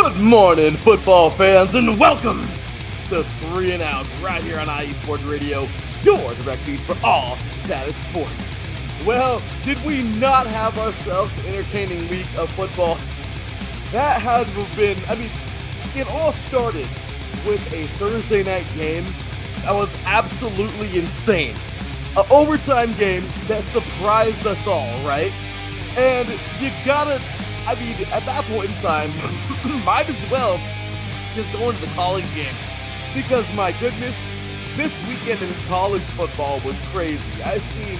Good morning, football fans, and welcome to 3 and Out right here on IE Sports Radio, your direct feed for all that is sports. Well, did we not have ourselves an entertaining week of football? That had to have been, it all started with a Thursday night game that was absolutely insane. An overtime game that surprised us all, right? And you gotta, at that point in time, might as well just go into the college game. Because my goodness, this weekend in college football was crazy. I've seen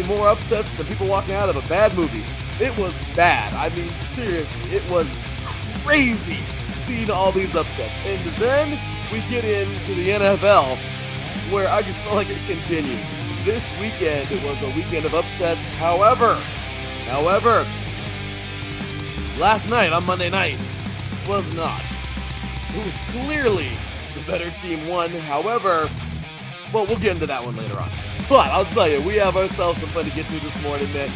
more upsets than people walking out of a bad movie. It was bad. Seriously, it was crazy seeing all these upsets. And then we get into the NFL, where I just felt like it continued. This weekend, it was a weekend of upsets. However, last night on Monday night was not. It was clearly the better team won. However, we'll get into that one later on. But I'll tell you, we have ourselves some fun to get to this morning, man.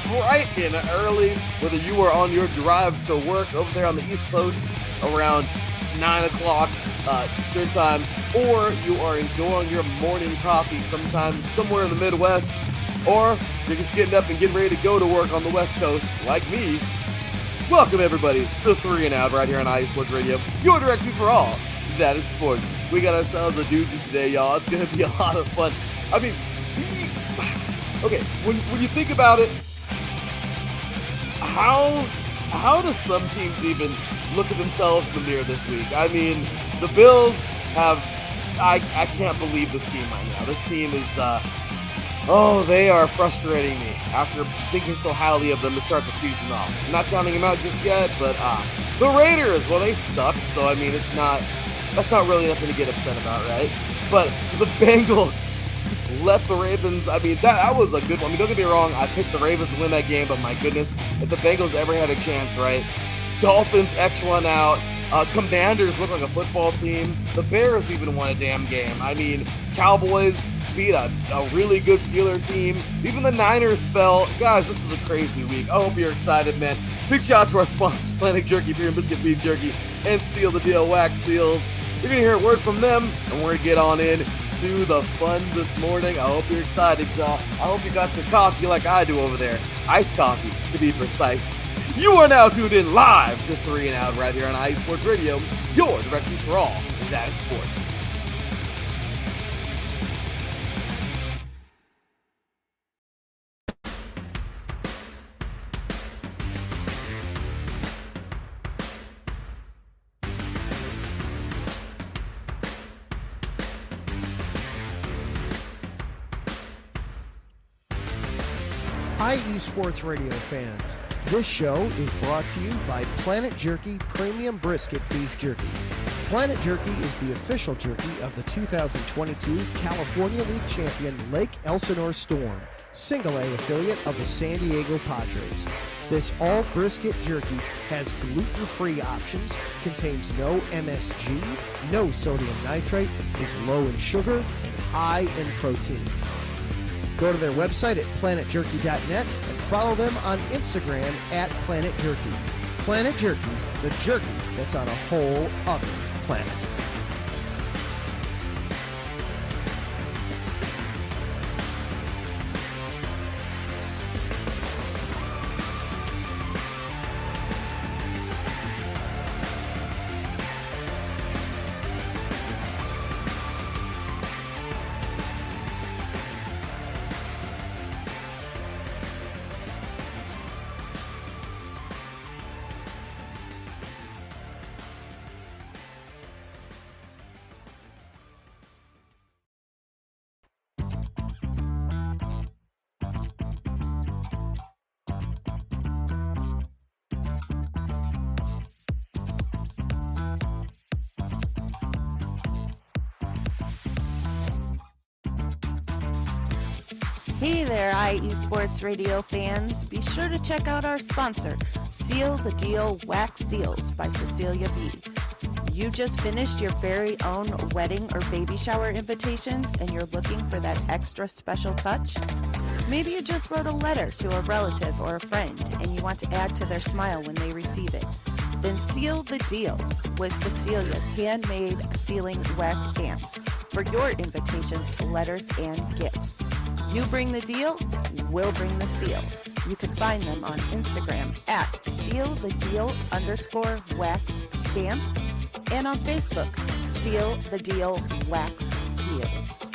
Bright and early, whether you are on your drive to work over there on the East Coast around 9 o'clock Eastern time, or you are enjoying your morning coffee sometime somewhere in the Midwest, or you're just getting up and getting ready to go to work on the West Coast, like me. Welcome, everybody, to 3 and Out right here on IE Sports Radio, your direct feed for all that is sports. We got ourselves a doozy today, y'all. It's going to be a lot of fun. When you think about it, how do some teams even look at themselves in the mirror this week? The Bills have, I can't believe this team right now. This team is, they are frustrating me after thinking so highly of them to start the season off. I'm not counting them out just yet, but the Raiders, well, they suck, so that's not really nothing to get upset about, right? But the Bengals just let the Ravens, that was a good one. Don't get me wrong, I picked the Ravens to win that game, but my goodness, if the Bengals ever had a chance, right? Dolphins X1 out. Commanders look like a football team. The Bears even won a damn game. Cowboys beat a really good Steelers team. Even the Niners fell. Guys, this was a crazy week. I hope you're excited, man. Big shout out to our sponsors, Planet Jerky, Beer and Biscuit Beef Jerky, and Seal the Deal Wax Seals. You're going to hear a word from them, and we're going to get on in to the fun this morning. I hope you're excited, y'all. I hope you got your coffee like I do over there. Iced coffee, to be precise. You are now tuned in live to 3 and Out right here on IE Sports Radio, your direct feed for all that is sport. IE Sports Radio fans, this show is brought to you by Planet Jerky Premium Brisket Beef Jerky. Planet Jerky is the official jerky of the 2022 California League champion Lake Elsinore Storm, Single A affiliate of the San Diego Padres. This all brisket jerky has gluten-free options, contains no MSG, no sodium nitrate, is low in sugar, and high in protein. Go to their website at planetjerky.net and follow them on Instagram at Planet Jerky. Planet Jerky, the jerky that's on a whole other planet. Hey there, IE Sports Radio fans. Be sure to check out our sponsor, Seal the Deal Wax Seals by Cecilia B. You just finished your very own wedding or baby shower invitations and you're looking for that extra special touch? Maybe you just wrote a letter to a relative or a friend and you want to add to their smile when they receive it. Then seal the deal with Cecilia's handmade sealing wax stamps for your invitations, letters, and gifts. You bring the deal, we'll bring the seal. You can find them on Instagram at sealthedeal_wax stamps and on Facebook, Seal the Deal Wax Seals.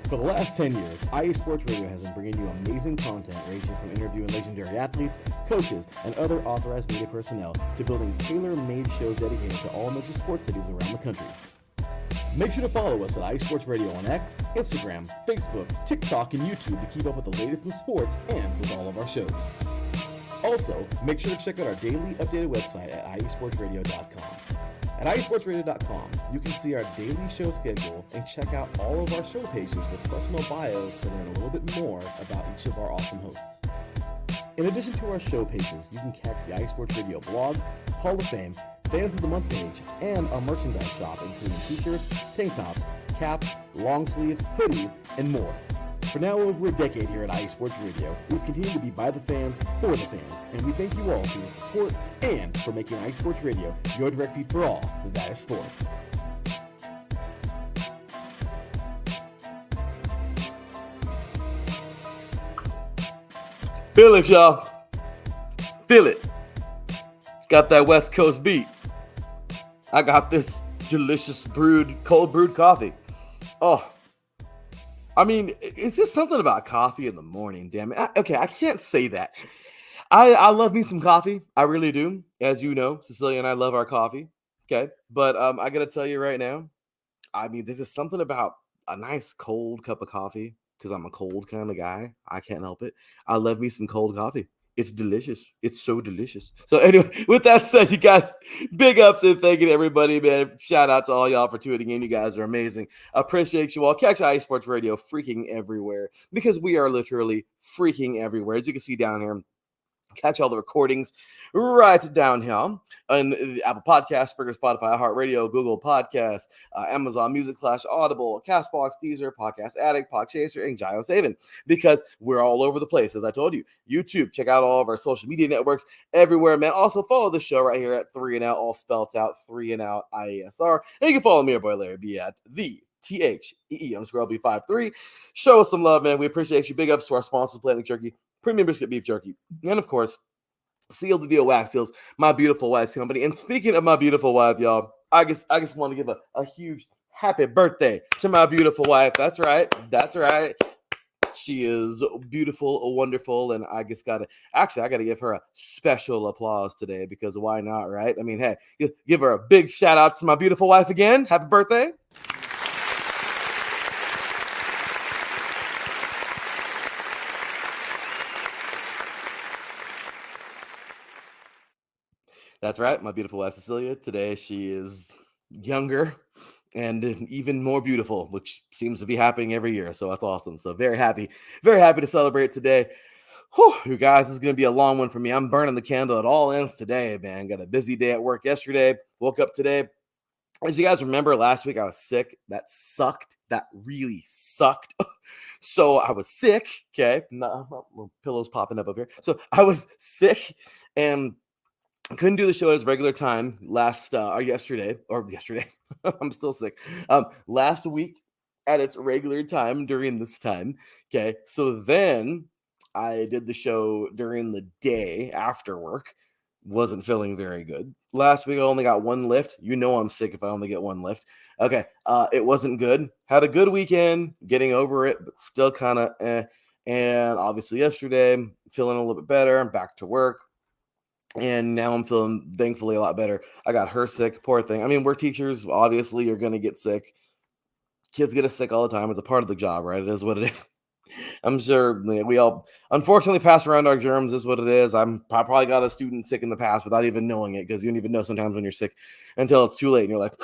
For the last 10 years, IE Sports Radio has been bringing you amazing content ranging from interviewing legendary athletes, coaches, and other authorized media personnel to building tailor-made shows dedicated to all major sports cities around the country. Make sure to follow us at IE Sports Radio on X, Instagram, Facebook, TikTok, and YouTube to keep up with the latest in sports and with all of our shows. Also, make sure to check out our daily updated website at iesportsradio.com. At iesportsradio.com, you can see our daily show schedule and check out all of our show pages with personal bios to learn a little bit more about each of our awesome hosts. In addition to our show pages, you can catch the iSports Radio blog, Hall of Fame, Fans of the Month page, and our merchandise shop, including t-shirts, tank tops, caps, long sleeves, hoodies, and more. For now over a decade here at IE Sports Radio, we've continued to be by the fans, for the fans, and we thank you all for your support and for making IE Sports Radio your direct feed for all that is sports. Feel it, y'all. Feel it. Got that West Coast beat. I got this delicious cold brewed coffee. Oh, I mean, it's just something about coffee in the morning, damn it. I can't say that. I love me some coffee. I really do. As you know, Cecilia and I love our coffee. Okay. But I got to tell you right now, I mean, there's just something about a nice cold cup of coffee because I'm a cold kind of guy. I can't help it. I love me some cold coffee. It's delicious. It's so delicious. So anyway, with that said, you guys, big ups and thank you to everybody, man. Shout out to all y'all for tuning in. You guys are amazing. Appreciate you all. Catch IE Sports Radio freaking everywhere because we are literally freaking everywhere. As you can see down here, catch all the recordings right down here on the Apple Podcasts, Spreaker, Spotify, iHeartRadio, Google Podcasts, Amazon Music / Audible, Castbox, Deezer, Podcast Addict, Podchaser, and JioSaven, because we're all over the place. As I told you, YouTube, check out all of our social media networks everywhere, man. Also follow the show right here at 3 and Out, all spelled out, 3 and Out IESR. And you can follow me, your boy Larry B, at the THEE_LB53. Show us some love, man. We appreciate you. Big ups to our sponsor, Planet Jerky, Premium Brisket Beef Jerky, and of course, Seal the Deal Wax Seals, my beautiful wife's company. And speaking of my beautiful wife, y'all, I just want to give a huge happy birthday to my beautiful wife. That's right. She is beautiful, wonderful, and I got to give her a special applause today because why not, right? I mean, hey, give her a big shout out to my beautiful wife again. Happy birthday. That's right, my beautiful wife, Cecilia. Today she is younger and even more beautiful, which seems to be happening every year. So that's awesome. So very happy to celebrate today. Whew, you guys, this is going to be a long one for me. I'm burning the candle at all ends today, man. Got a busy day at work yesterday. Woke up today. As you guys remember, last week I was sick. That sucked. That really sucked. So I was sick. Okay. Little pillows popping up over here. So I was sick and I couldn't do the show at its regular time yesterday. I'm still sick. Last week at its regular time during this time. Okay. So then I did the show during the day after work. Wasn't feeling very good. Last week I only got one lift. You know I'm sick if I only get one lift. Okay. It wasn't good. Had a good weekend, getting over it, but still kind of And obviously yesterday, feeling a little bit better. I'm back to work. And now I'm feeling, thankfully, a lot better. I got her sick, poor thing. I mean, we're teachers. Obviously, you're going to get sick. Kids get us sick all the time. It's a part of the job, right? It is what it is. I'm sure we all unfortunately pass around our germs, is what it is. I probably got a student sick in the past without even knowing it, because you don't even know sometimes when you're sick until it's too late and you're like,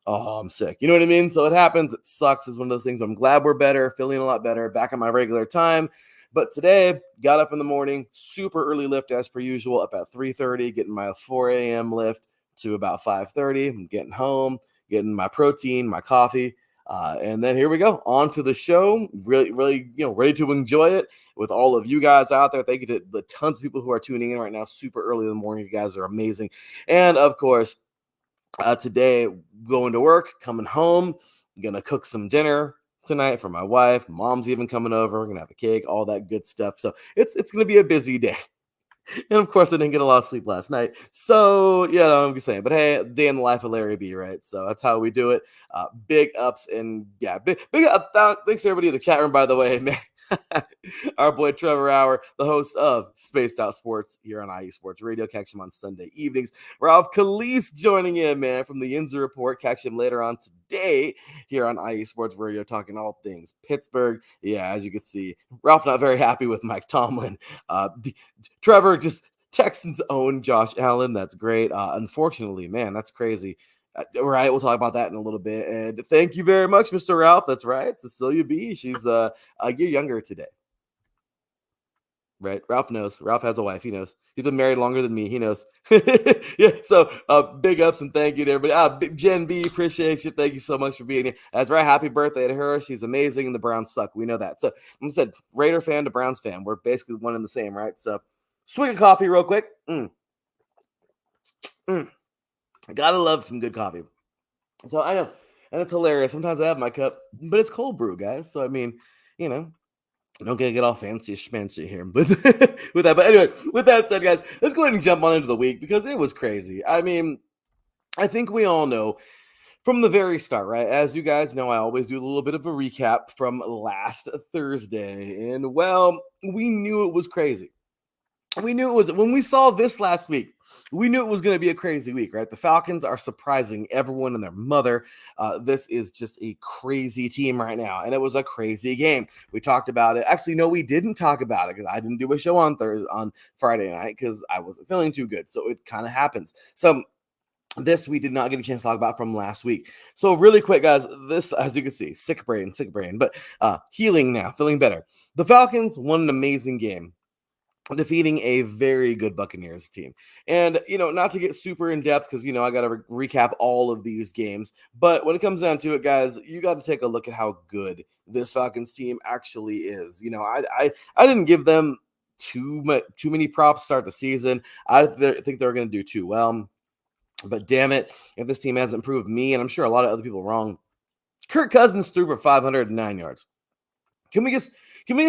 oh, I'm sick. You know what I mean? So it happens. It sucks. It's one of those things. I'm glad we're better, feeling a lot better, back on my regular time. But today, got up in the morning, super early lift as per usual, up at 3:30, getting my 4 a.m. lift to about 5:30. I'm getting home, getting my protein, my coffee. And then here we go, on to the show. Really, really, ready to enjoy it with all of you guys out there. Thank you to the tons of people who are tuning in right now, super early in the morning. You guys are amazing. And of course, today, going to work, coming home, gonna cook some dinner tonight for my wife. Mom's even coming over. We're gonna have a cake, all that good stuff. So it's gonna be a busy day. And of course, I didn't get a lot of sleep last night. So, I'm just saying. But hey, day in the life of Larry B, right? So that's how we do it. Big ups and big up. Thanks to everybody in the chat room, by the way, man. Our boy Trevor Hour, the host of Spaced Out Sports here on IE Sports Radio. Catch him on Sunday evenings. Ralph Khalees joining in, man, from the Yinzer Report. Catch him later on today here on IE Sports Radio, talking all things Pittsburgh. Yeah, as you can see, Ralph not very happy with Mike Tomlin. Trevor just Texans own Josh Allen. That's great. Unfortunately, man, that's crazy. Right, we'll talk about that in a little bit. And thank you very much, Mr. Ralph. That's right, Cecilia B. She's a year younger today. Right, Ralph knows. Ralph has a wife. He knows. He's been married longer than me. He knows. Yeah. So big ups and thank you to everybody. Jen B. Appreciate you. Thank you so much for being here. That's right. Happy birthday to her. She's amazing, and the Browns suck. We know that. So I'm said Raider fan to Browns fan. We're basically one and the same, right? So swig of coffee real quick. I gotta love some good coffee. So I know, and it's hilarious. Sometimes I have my cup, but it's cold brew, guys. So I mean, don't get all fancy schmancy here. But with that, but anyway, with that said, guys, let's go ahead and jump on into the week, because it was crazy. I mean, I think we all know from the very start, right? As you guys know, I always do a little bit of a recap from last Thursday, and well, we knew it was crazy. We knew it was, when we saw this last week, we knew it was going to be a crazy week, right? The Falcons are surprising everyone and their mother. This is just a crazy team right now, and it was a crazy game. We talked about it. Actually, no, we didn't talk about it, because I didn't do a show on Friday night because I wasn't feeling too good. So it kind of happens. So this we did not get a chance to talk about from last week. So really quick, guys, this, as you can see, sick brain, but healing now, feeling better. The Falcons won an amazing game, defeating a very good Buccaneers team. And, not to get super in depth, because, I got to recap all of these games. But when it comes down to it, guys, you got to take a look at how good this Falcons team actually is. I didn't give them too many props to start the season. I think they're going to do too well. But damn it, if this team hasn't proved me, and I'm sure a lot of other people wrong, Kirk Cousins threw for 509 yards. Can we just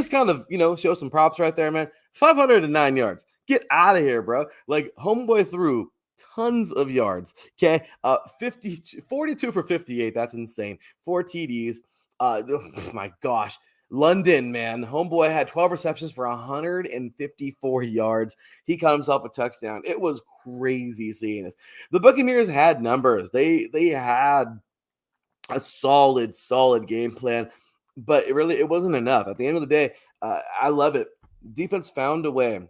kind of, show some props right there, man? 509 yards. Get out of here, bro. Like, homeboy threw tons of yards. Okay. 42 for 58. That's insane. 4 TDs. My gosh. London, man. Homeboy had 12 receptions for 154 yards. He caught himself a touchdown. It was crazy seeing this. The Buccaneers had numbers. They had a solid game plan, but it wasn't enough. At the end of the day, I love it. Defense found a way,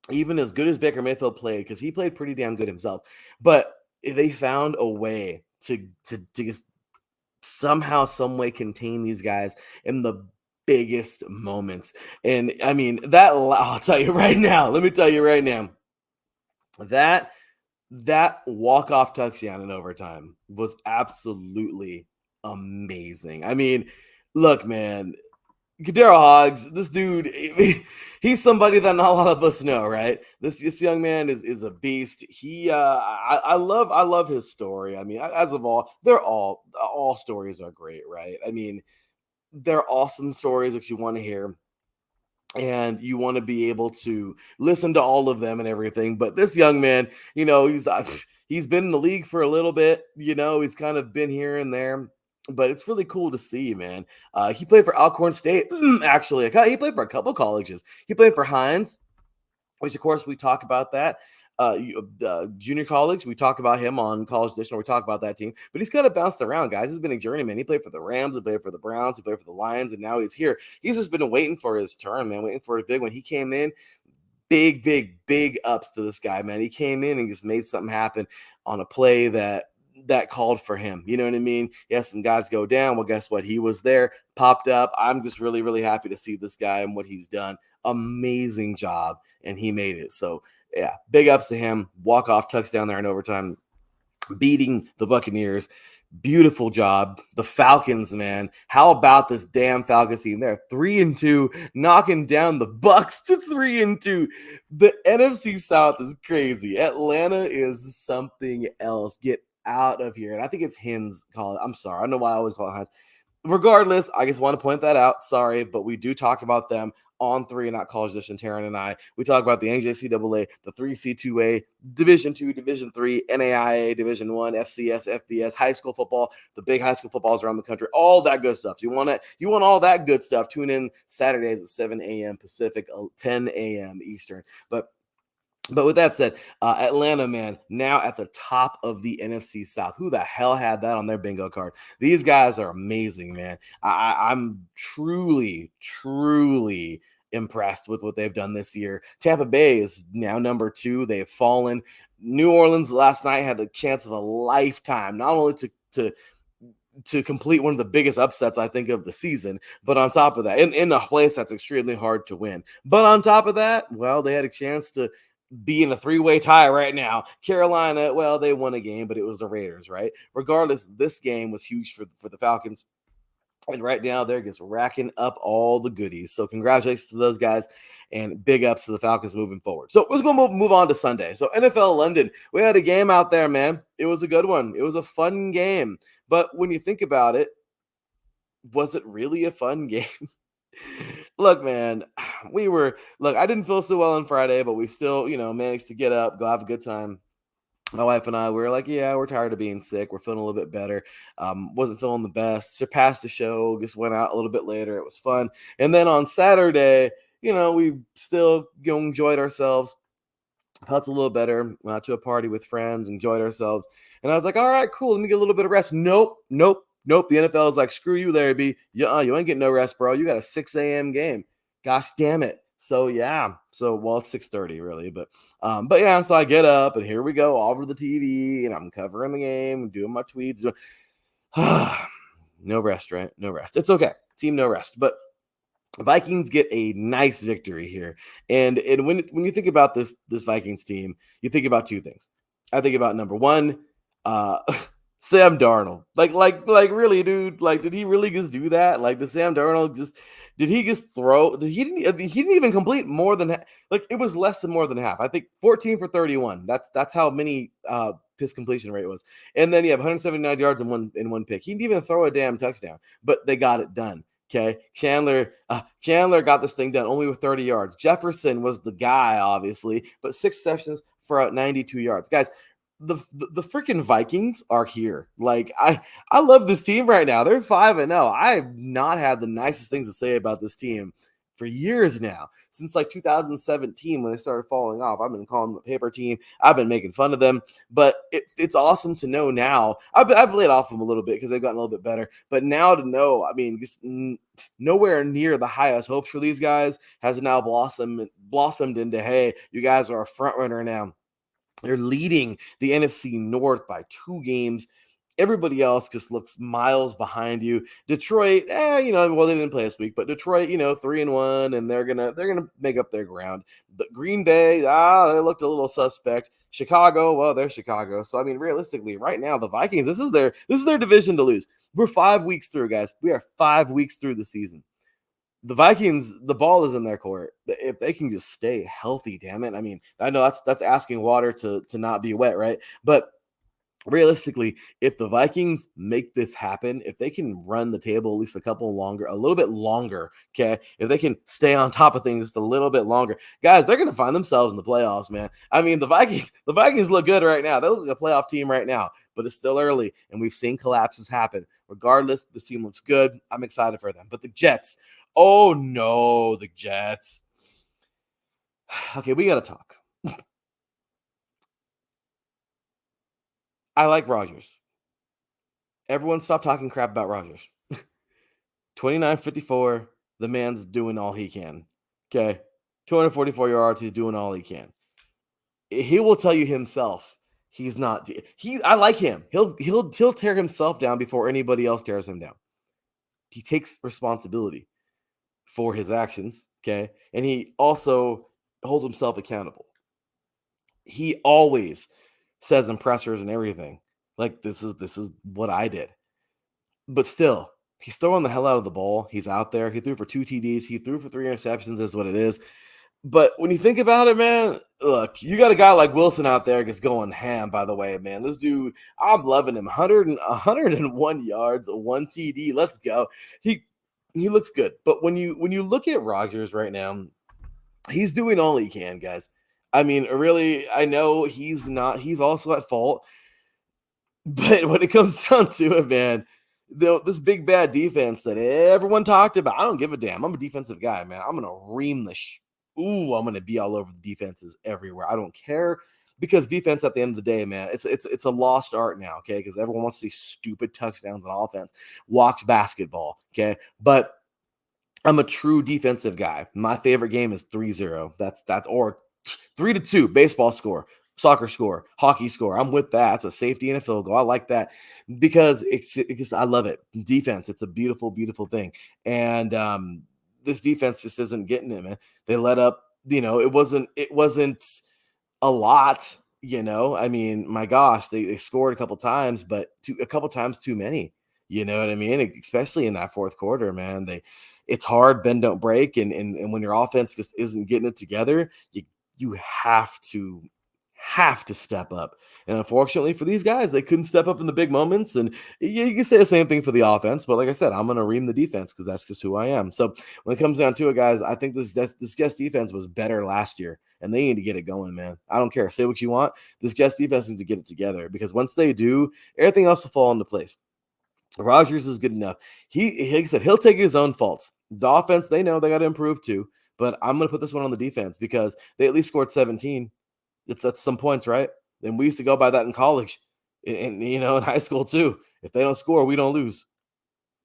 even as good as Baker Mayfield played, because he played pretty damn good himself, but they found a way to just somehow, some way contain these guys in the biggest moments. And I mean, I'll tell you right now, let me tell you right now, that walk-off touchdown in overtime was absolutely amazing. I mean, look, man, Kadero Hogs, this dude, he's somebody that not a lot of us know, right? This young man is a beast. He, I love his story. I mean, as of all stories are great, right? I mean, they're awesome stories that you want to hear, and you want to be able to listen to all of them and everything. But this young man, he's been in the league for a little bit. He's kind of been here and there. But it's really cool to see, man. He played for Alcorn State, actually. He played for a couple colleges. He played for Hines, which, of course, we talk about that. junior college. We talk about him on College Edition. We talk about that team, but he's kind of bounced around, guys. He's been a journeyman. He played for the Rams, he played for the Browns, he played for the Lions, and now he's here. He's just been waiting for his turn, man, waiting for his big one. He came in, big ups to this guy, man. He came in and just made something happen on a play that called for him. You know what I mean? Yes, some guys go down. Well, guess what? He was there, popped up. I'm just really happy to see this guy and what he's done. Amazing job, and he made it. So yeah, big ups to him. Walk-off touchdown there in overtime, beating the Buccaneers. Beautiful job. The Falcons, man. How about this damn Falcons team? They're 3-2, knocking down the Bucs to 3-2. The NFC South is crazy. Atlanta is something else. Get out of here. And I think it's Hines calling. I'm sorry. I don't know why I always call it Hines. Regardless, I just want to point that out. Sorry, but we do talk about them on 3, not College Edition, Taryn and I. We talk about the NJCAA, the 3C2A, Division 2, Division 3, NAIA, Division 1, FCS, FBS, high school football, the big high school footballs around the country, all that good stuff. You want all that good stuff, tune in Saturdays at 7 a.m. Pacific, 10 a.m. Eastern. But with that said, Atlanta, man, now at the top of the NFC South. Who the hell had that on their bingo card? These guys are amazing, man. I'm truly impressed with what they've done this year. Tampa Bay is now number 2. They've fallen. New Orleans last night had the chance of a lifetime, not only to complete one of the biggest upsets, I think, of the season, but on top of that, in a place that's extremely hard to win. But on top of that, well, they had a chance to be in a 3-way tie right now. Carolina, well, they won a game, but it was the Raiders, right? Regardless, this game was huge for the Falcons. And right now, they're just racking up all the goodies. So congratulations to those guys and big ups to the Falcons moving forward. So we're going to move on to Sunday. So NFL London, we had a game out there, man. It was a good one. It was a fun game. But when you think about it, was it really a fun game? Look, man, I didn't feel so well on Friday, but we still, managed to get up, go have a good time. My wife and I, we were like, yeah, we're tired of being sick. We're feeling a little bit better. Wasn't feeling the best. Surpassed the show. Just went out a little bit later. It was fun. And then on Saturday, we still enjoyed ourselves. Felt a little better. Went out to a party with friends, enjoyed ourselves. And I was like, all right, cool. Let me get a little bit of rest. Nope. The NFL is like, screw you, Larry B. You ain't getting no rest, bro. You got a 6 a.m. game. Gosh damn it. So yeah. It's 6:30 really, but yeah. So I get up and here we go all over the TV, and I'm covering the game, doing my tweets. No rest, right? No rest. It's okay. Team no rest, but Vikings get a nice victory here. And when you think about this Vikings team, you think about 2 things. I think about number 1, Sam Darnold. Like really, dude. Like, did he really just do that? Like, did Sam Darnold did he just throw? He didn't even complete more than it was less than more than half. I think 14 for 31. That's how many his completion rate was. And then you have 179 yards in one pick. He didn't even throw a damn touchdown, but they got it done. Okay, Chandler got this thing done only with 30 yards. Jefferson was the guy, obviously, but 6 sessions for 92 yards. Guys, the freaking Vikings are here. Like, I love this team right now. They're 5-0. I've not had the nicest things to say about this team for years now, since 2017 when they started falling off. I've been calling them the paper team. I've been making fun of them, but it's awesome to know now. I've laid off them a little bit because they've gotten a little bit better, but now to know, just nowhere near the highest hopes for these guys has now blossomed into, hey, you guys are a front runner now. They're leading the NFC North by 2 games. Everybody else just looks miles behind you. Detroit, they didn't play this week, but Detroit, 3-1, and they're gonna make up their ground. But Green Bay, they looked a little suspect. Chicago, well, they're Chicago. So realistically, right now, the Vikings, this is their division to lose. We're 5 weeks through, guys. We are 5 weeks through the season. The Vikings, the ball is in their court. If they can just stay healthy, damn it. I know that's asking water to not be wet, right? But realistically, if the Vikings make this happen, if they can run the table at least a little bit longer, okay? If they can stay on top of things just a little bit longer, guys, they're going to find themselves in the playoffs, man. The Vikings look good right now. They look like a playoff team right now, but it's still early, and we've seen collapses happen. Regardless, this team looks good. I'm excited for them. But the Jets, oh no, the Jets. Okay, we got to talk. I like Rodgers. Everyone stop talking crap about Rodgers. 29-54, the man's doing all he can. Okay. 244 yards, he's doing all he can. He will tell you himself he's not I like him. He'll tear himself down before anybody else tears him down. He takes responsibility for his actions, okay? And he also holds himself accountable. He always says in pressers and everything, like this is what I did. But still, he's throwing the hell out of the ball. He's out there. He threw for 2 TDs. He threw for 3 interceptions, is what it is. But when you think about it, man, look, you got a guy like Wilson out there that's going ham, by the way, man. This dude, I'm loving him. 101 yards, 1 TD. Let's go. He looks good. But when you look at Rodgers right now, he's doing all he can, guys. I mean, really, I know he's also at fault. But when it comes down to it, man, this big bad defense that everyone talked about, I don't give a damn. I'm a defensive guy, man. I'm gonna ream the I'm gonna be all over the defenses everywhere. I don't care, because defense at the end of the day, man, it's a lost art now, okay? Because everyone wants to see stupid touchdowns on offense. Watch basketball, okay? But I'm a true defensive guy. My favorite game is 3-0. That's or 3-2 baseball score. Soccer score, hockey score. I'm with that. It's a safety and a field goal. I like that because I love it. Defense, it's a beautiful, beautiful thing. And this defense just isn't getting it, man. They let up, it wasn't a lot, I mean, my gosh, they scored a couple times, but a couple times too many. You know what I mean? Especially in that fourth quarter, man. It's hard, bend don't break, and when your offense just isn't getting it together, you have to step up. And unfortunately for these guys, they couldn't step up in the big moments. And you can say the same thing for the offense, but like I said, I'm going to ream the defense because that's just who I am. So when it comes down to it, guys, I think this Jets defense was better last year, and they need to get it going, man. I don't care. Say what you want. This Jets defense needs to get it together, because once they do, everything else will fall into place. Rodgers is good enough. He like I said, he'll take his own faults. The offense, they know they got to improve too, but I'm going to put this one on the defense because they at least scored 17. That's some points, right? And we used to go by that in college and in high school too. If they don't score, we don't lose.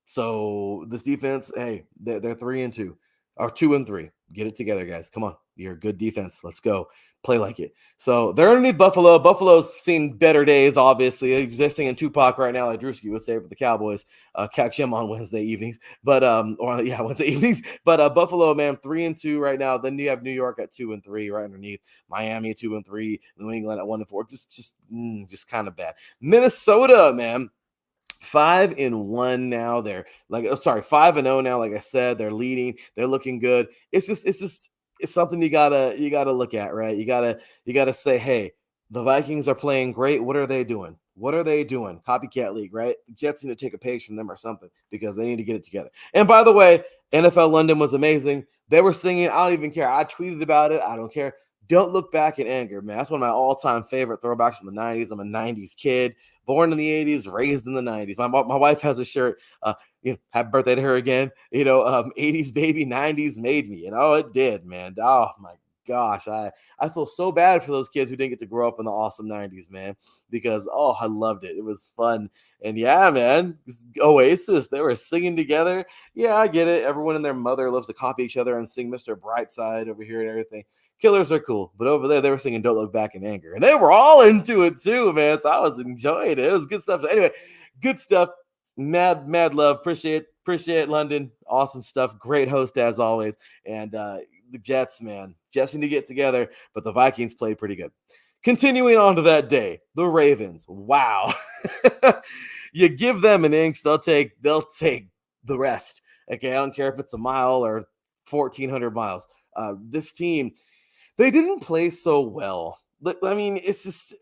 So this defense, hey, they're 3-2 or 2-3. Get it together, guys. Come on. You're a good defense. Let's go. Play like it. So they're underneath Buffalo. Buffalo's seen better days, obviously. Existing in Tupac right now, like Drewski would say for the Cowboys. Catch him on Wednesday evenings. But Wednesday evenings. But Buffalo, man, 3-2 right now. Then you have New York at 2-3 right underneath. Miami at 2-3. New England at 1-4. Just kind of bad. Minnesota, man. 5-1 now. They're 5-0 now. Like I said, they're leading. They're looking good. It's something you gotta look at, right? You gotta say, hey, the Vikings are playing great. What are they doing? Copycat league, right? Jets need to take a page from them or something, because they need to get it together. And by the way, NFL London was amazing. They were singing. I don't even care. I tweeted about it. I don't care. Don't look back in anger, man. That's one of my all-time favorite throwbacks from the 90s. I'm a 90s kid, born in the 80s, raised in the 90s. My wife has a shirt, happy birthday to her again. 80s baby, 90s made me. It did, man. Oh, my gosh. I feel so bad for those kids who didn't get to grow up in the awesome 90s, man, because, I loved it. It was fun. And, yeah, man, Oasis, they were singing together. Yeah, I get it. Everyone and their mother loves to copy each other and sing Mr. Brightside over here and everything. Killers are cool, but over there they were singing "Don't Look Back in Anger," and they were all into it too, man. So I was enjoying it. It was good stuff. So anyway, good stuff. Mad love. Appreciate London. Awesome stuff. Great host as always. And the Jets, man, Jets need to get together, but the Vikings played pretty good. Continuing on to that day, the Ravens. Wow, you give them an inch, they'll take the rest. Okay, I don't care if it's a mile or 1,400 miles. This team, they didn't play so well. I mean, it's just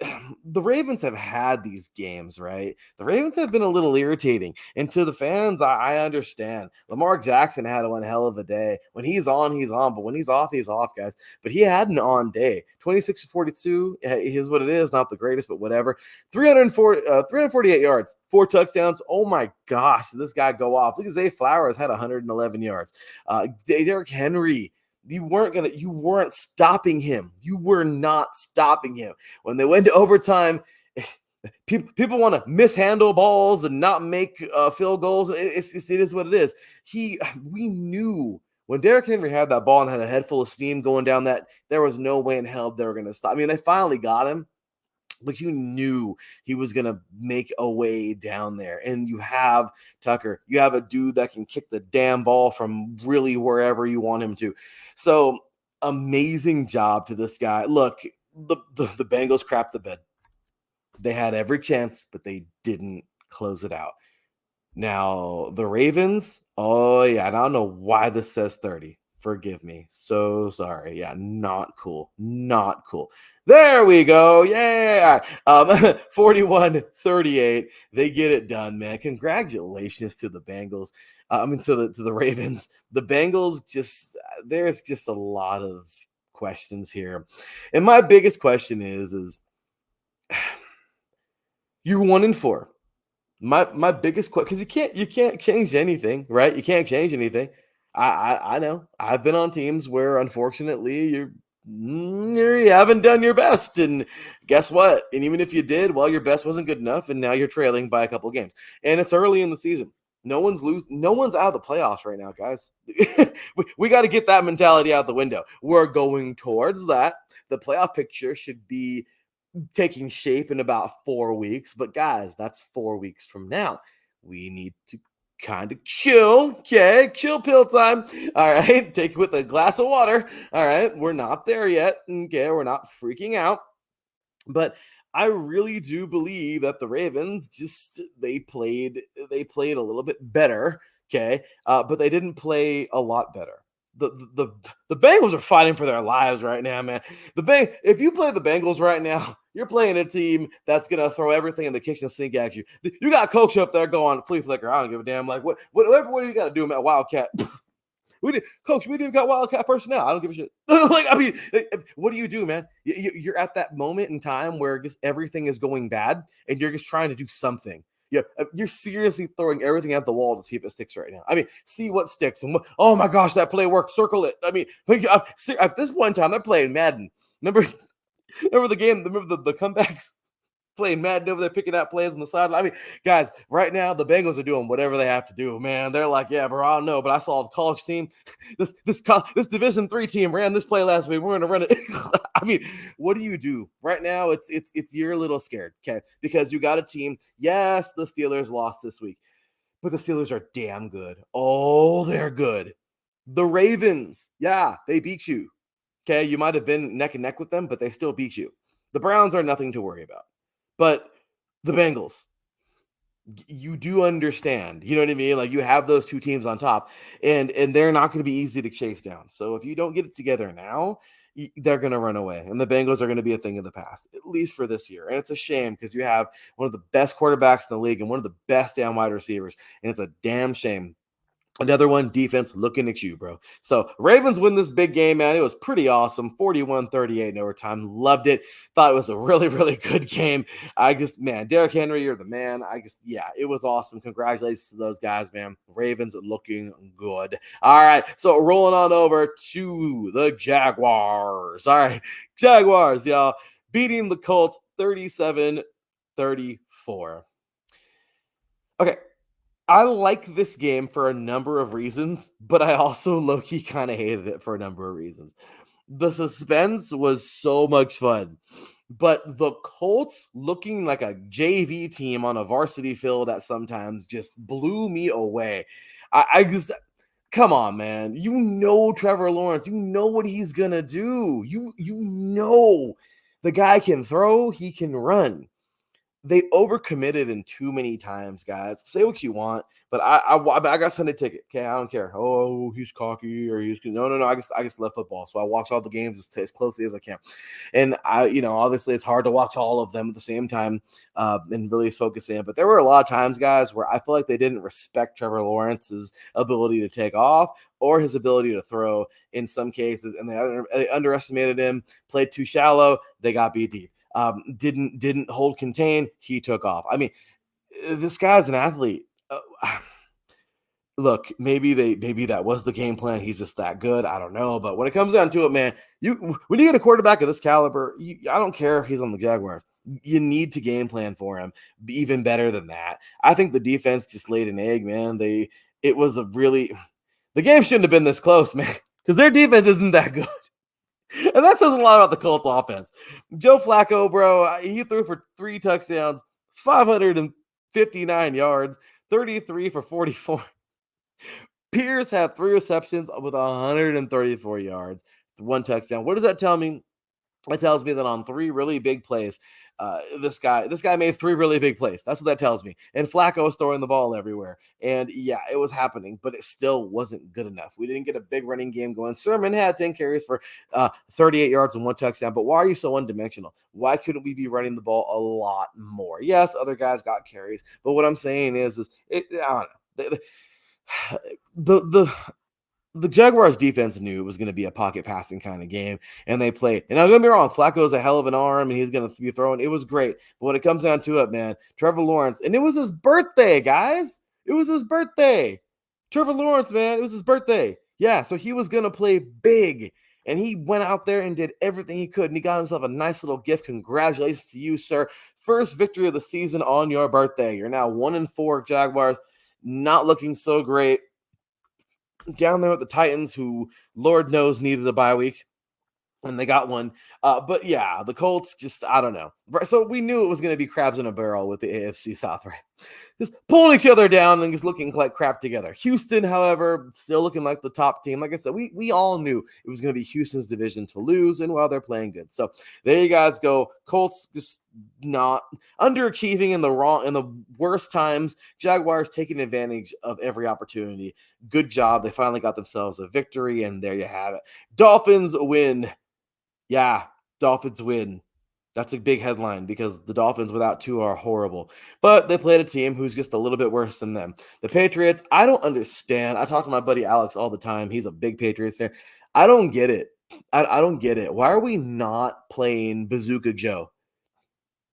the Ravens have had these games, right? The Ravens have been a little irritating. And to the fans, I understand. Lamar Jackson had one hell of a day. When he's on, he's on. But when he's off, guys. But he had an on day. 26-42 is what it is. Not the greatest, but whatever. 348 yards, 4 touchdowns. Oh, my gosh. Did this guy go off? Look at Zay Flowers had 111 yards. Derrick Henry. You weren't stopping him. You were not stopping him. When they went to overtime, People want to mishandle balls and not make field goals. It is what it is. We knew when Derrick Henry had that ball and had a head full of steam going down that there was no way in hell they were going to stop. I mean, they finally got him, but you knew he was going to make a way down there. And you have Tucker. You have a dude that can kick the damn ball from really wherever you want him to. So amazing job to this guy. Look, the Bengals crapped the bed. They had every chance, but they didn't close it out. Now, the Ravens, oh, yeah, I don't know why this says 30. Forgive me. So sorry. Yeah, not cool. Not cool. There we go. Yeah. 41-38. They get it done, man. Congratulations to the Bengals. To the Ravens. The Bengals there's just a lot of questions here. And my biggest question is you're 1-4. My biggest question, because you can't change anything, right? You can't change anything. I know. I've been on teams where unfortunately you haven't done your best, and guess what? And even if you did, well, your best wasn't good enough, and now you're trailing by a couple of games. And it's early in the season. No one's out of the playoffs right now, guys. we got to get that mentality out the window. We're going towards that. The playoff picture should be taking shape in about 4 weeks. But guys, that's 4 weeks from now. We need to kind of chill. Okay, chill pill time. All right, take it with a glass of water. All right, we're not there yet. Okay, we're not freaking out. But I really do believe that the Ravens they played a little bit better. Okay, but they didn't play a lot better. The Bengals are fighting for their lives right now, man. If you play the Bengals right now, you're playing a team that's gonna throw everything in the kitchen sink at you. You got coach up there going flea flicker. I don't give a damn. Like what do you got to do, man? Wildcat. We didn't even got Wildcat personnel. I don't give a shit. What do you do, man? You're at that moment in time where just everything is going bad, and you're just trying to do something. Yeah, you're seriously throwing everything at the wall to see if it sticks right now. I mean, see what sticks. And oh my gosh, that play worked. Circle it. I mean, at this point in time, they're playing Madden. Remember the game? Remember the comebacks? Playing Madden over there, picking out plays on the sideline. I mean, guys, right now the Bengals are doing whatever they have to do. Man, they're like, yeah, bro, I don't know, but I saw the college team, this Division III team ran this play last week. We're gonna run it. I mean, what do you do right now? It's you're a little scared, okay? Because you got a team. Yes, the Steelers lost this week, but the Steelers are damn good. Oh, they're good. The Ravens, yeah, they beat you. Okay, you might have been neck and neck with them, but they still beat you. The Browns are nothing to worry about. But the Bengals, you do understand, you know what I mean? Like you have those two teams on top, and they're not going to be easy to chase down. So if you don't get it together now, they're going to run away, and the Bengals are going to be a thing of the past, at least for this year. And it's a shame because you have one of the best quarterbacks in the league and one of the best damn wide receivers, and it's a damn shame. Another one, defense looking at you, bro. So Ravens win this big game, man. It was pretty awesome. 41-38 in overtime. Loved it. Thought it was a really, really good game. Derrick Henry, you're the man. It was awesome. Congratulations to those guys, man. Ravens looking good. All right, so rolling on over to the Jaguars. All right, Jaguars, y'all, beating the Colts 37-34. Okay. I like this game for a number of reasons, but I also low-key kind of hated it for a number of reasons. The suspense was so much fun, but the Colts looking like a JV team on a varsity field at sometimes just blew me away. Come on, man. You know Trevor Lawrence. You know what he's going to do. You know the guy can throw, he can run. They overcommitted in too many times, guys. Say what you want, but I got Sunday ticket. Okay, I don't care. Oh, he's cocky or he's no. I just love football, so I watch all the games as closely as I can. And obviously it's hard to watch all of them at the same time and really focus in. But there were a lot of times, guys, where I feel like they didn't respect Trevor Lawrence's ability to take off or his ability to throw in some cases, and they underestimated him. Played too shallow. They got beat deep. Didn't hold contain. He took off. I mean, this guy's an athlete. Look, maybe that was the game plan. He's just that good. I don't know. But when it comes down to it, man, when you get a quarterback of this caliber, I don't care if he's on the Jaguars. you need to game plan for him. Be even better than that. I think the defense just laid an egg, man. It was a really the game shouldn't have been this close, man, because their defense isn't that good. And that says a lot about the Colts offense. Joe Flacco, bro, he threw for 3 touchdowns, 559 yards, 33 for 44. Pierce had 3 receptions with 134 yards, 1 touchdown. What does that tell me? It tells me that on 3 really big plays, this guy made 3 really big plays. That's what that tells me. And Flacco was throwing the ball everywhere. And yeah, it was happening, but it still wasn't good enough. We didn't get a big running game going. Sermon had 10 carries for 38 yards and 1 touchdown. But why are you so one-dimensional? Why couldn't we be running the ball a lot more? Yes, other guys got carries, but what I'm saying is I don't know. The Jaguars defense knew it was going to be a pocket passing kind of game, and they played. And I'm going to be wrong, Flacco's a hell of an arm, and he's going to be throwing. It was great. But when it comes down to it, man, Trevor Lawrence, and it was his birthday, guys. It was his birthday. Trevor Lawrence, man, it was his birthday. Yeah, so he was going to play big, and he went out there and did everything he could, and he got himself a nice little gift. Congratulations to you, sir. First victory of the season on your birthday. You're now 1-4 Jaguars, not looking so great. Down there with the Titans, who Lord knows needed a bye week, and they got one. But yeah, the Colts just, I don't know. So we knew it was going to be crabs in a barrel with the AFC South, right? Just pulling each other down and just looking like crap together. Houston, however, still looking like the top team. Like I said, we all knew it was going to be Houston's division to lose, and well, they're playing good. So there you guys go. Colts just not underachieving in the worst times. Jaguars taking advantage of every opportunity. Good job. They finally got themselves a victory, and there you have it. Dolphins win. Yeah, Dolphins win. That's a big headline because the Dolphins without Tua are horrible. But they played a team who's just a little bit worse than them. The Patriots, I don't understand. I talk to my buddy Alex all the time. He's a big Patriots fan. I don't get it. I don't get it. Why are we not playing Bazooka Joe?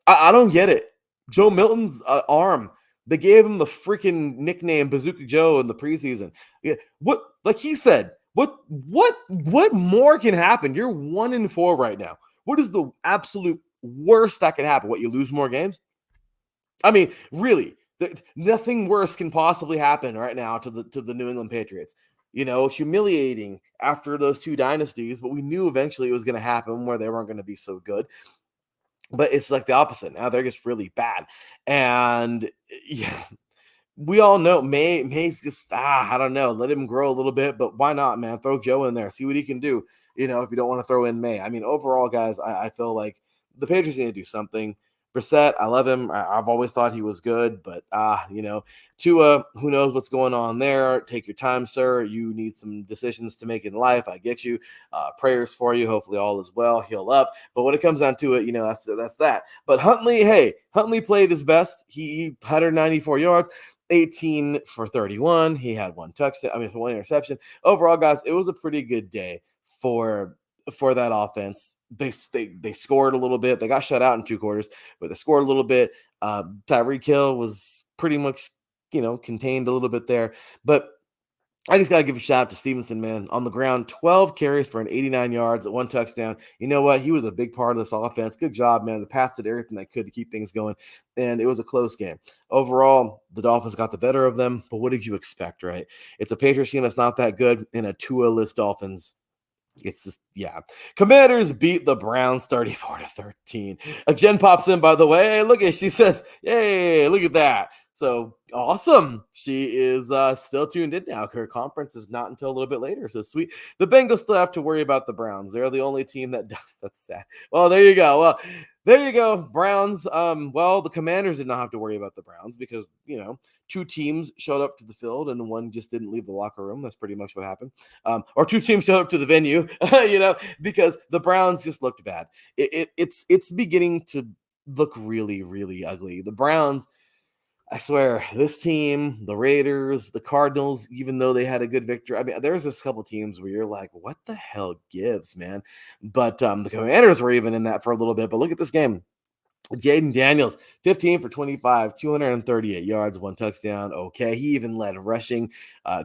I don't get it. Joe Milton's arm. They gave him the freaking nickname Bazooka Joe in the preseason. Yeah, what, like he said, what more can happen? You're 1-4 right now. What is the absolute worst that can happen? What, you lose more games? I mean, really, nothing worse can possibly happen right now to the New England Patriots. You know, humiliating after those 2 dynasties, but we knew eventually it was going to happen where they weren't going to be so good. But it's like the opposite. Now they're just really bad. And yeah, we all know May's just, I don't know, let him grow a little bit, but why not, man? Throw Joe in there, see what he can do, you know, if you don't want to throw in May. I mean, overall, guys, I feel like the Patriots need to do something. Brissett, I love him. I've always thought he was good, but you know, Tua, who knows what's going on there? Take your time, sir. You need some decisions to make in life. I get you. Prayers for you. Hopefully, all is well. Heal up. But when it comes down to it, you know, that's that. But Huntley played his best. He 194 yards. 18 for 31. He had 1 touchdown. 1 interception. Overall, guys, it was a pretty good day for that offense. They scored a little bit. They got shut out in 2 quarters, but they scored a little bit. Tyreek Hill was pretty much, you know, contained a little bit there. But I just got to give a shout out to Stevenson, man. On the ground, 12 carries for 89 yards, 1 touchdown. You know what? He was a big part of this offense. Good job, man. The Pats did everything they could to keep things going, and it was a close game. Overall, the Dolphins got the better of them, but what did you expect, right? It's a Patriots team that's not that good, and a Tua-less Dolphins. It's just, yeah. Commanders beat the Browns 34-13. Jen pops in, by the way. Hey, look at, she says, "Yay, look at that." So awesome. She is still tuned in now. Her conference is not until a little bit later. So sweet. The Bengals still have to worry about the Browns. They're the only team that does. That's sad. Well, there you go. Well, there you go. Browns. Well, the Commanders did not have to worry about the Browns because, you know, 2 teams showed up to the field and one just didn't leave the locker room. That's pretty much what happened. Or 2 teams showed up to the venue, you know, because the Browns just looked bad. It's beginning to look really, really ugly. The Browns, I swear, this team, the Raiders, the Cardinals, even though they had a good victory, I mean, there's this couple teams where you're like, what the hell gives, man? But the Commanders were even in that for a little bit. But look at this game. Jaden Daniels, 15 for 25, 238 yards, 1 touchdown. Okay. He even led rushing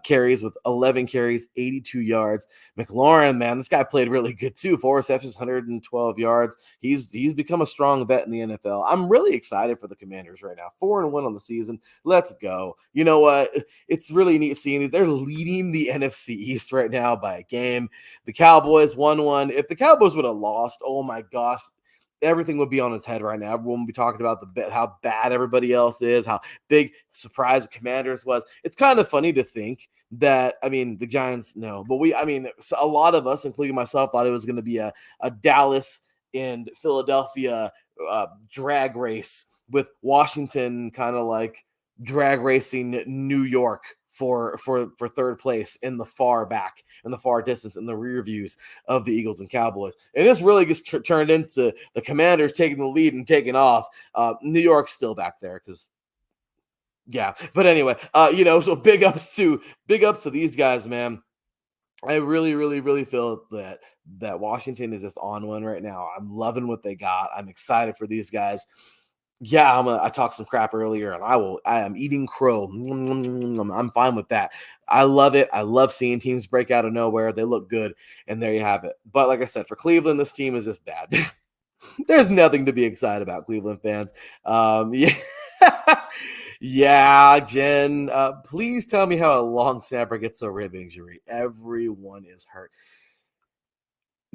carries with 11 carries, 82 yards. McLaurin, man, this guy played really good too. 4 receptions, 112 yards. He's become a strong bet in the NFL. I'm really excited for the Commanders right now. 4-1 on the season. Let's go. You know what? It's really neat seeing these. They're leading the NFC East right now by a game. The Cowboys 1-1. If the Cowboys would have lost, oh my gosh, everything would be on its head right now. Everyone would be talking about how bad everybody else is, how big surprise the Commanders was. It's kind of funny to think that, I mean, the Giants, no, but a lot of us, including myself, thought it was going to be a Dallas and Philadelphia drag race with Washington kind of like drag racing New York for third place in the far back, in the far distance, in the rear views of the Eagles and Cowboys. And this really just turned into the Commanders taking the lead and taking off. New York's still back there because, yeah. But anyway, so big ups to these guys, man. I really, really, really feel that Washington is just on one right now. I'm loving what they got. I'm excited for these guys. Yeah, I talked some crap earlier, and I am eating crow. I'm fine with that. I love it. I love seeing teams break out of nowhere. They look good, and there you have it. But like I said, for Cleveland, this team is just bad. There's nothing to be excited about, Cleveland fans. Yeah. Yeah, Jen, please tell me how a long snapper gets a rib injury. Everyone is hurt.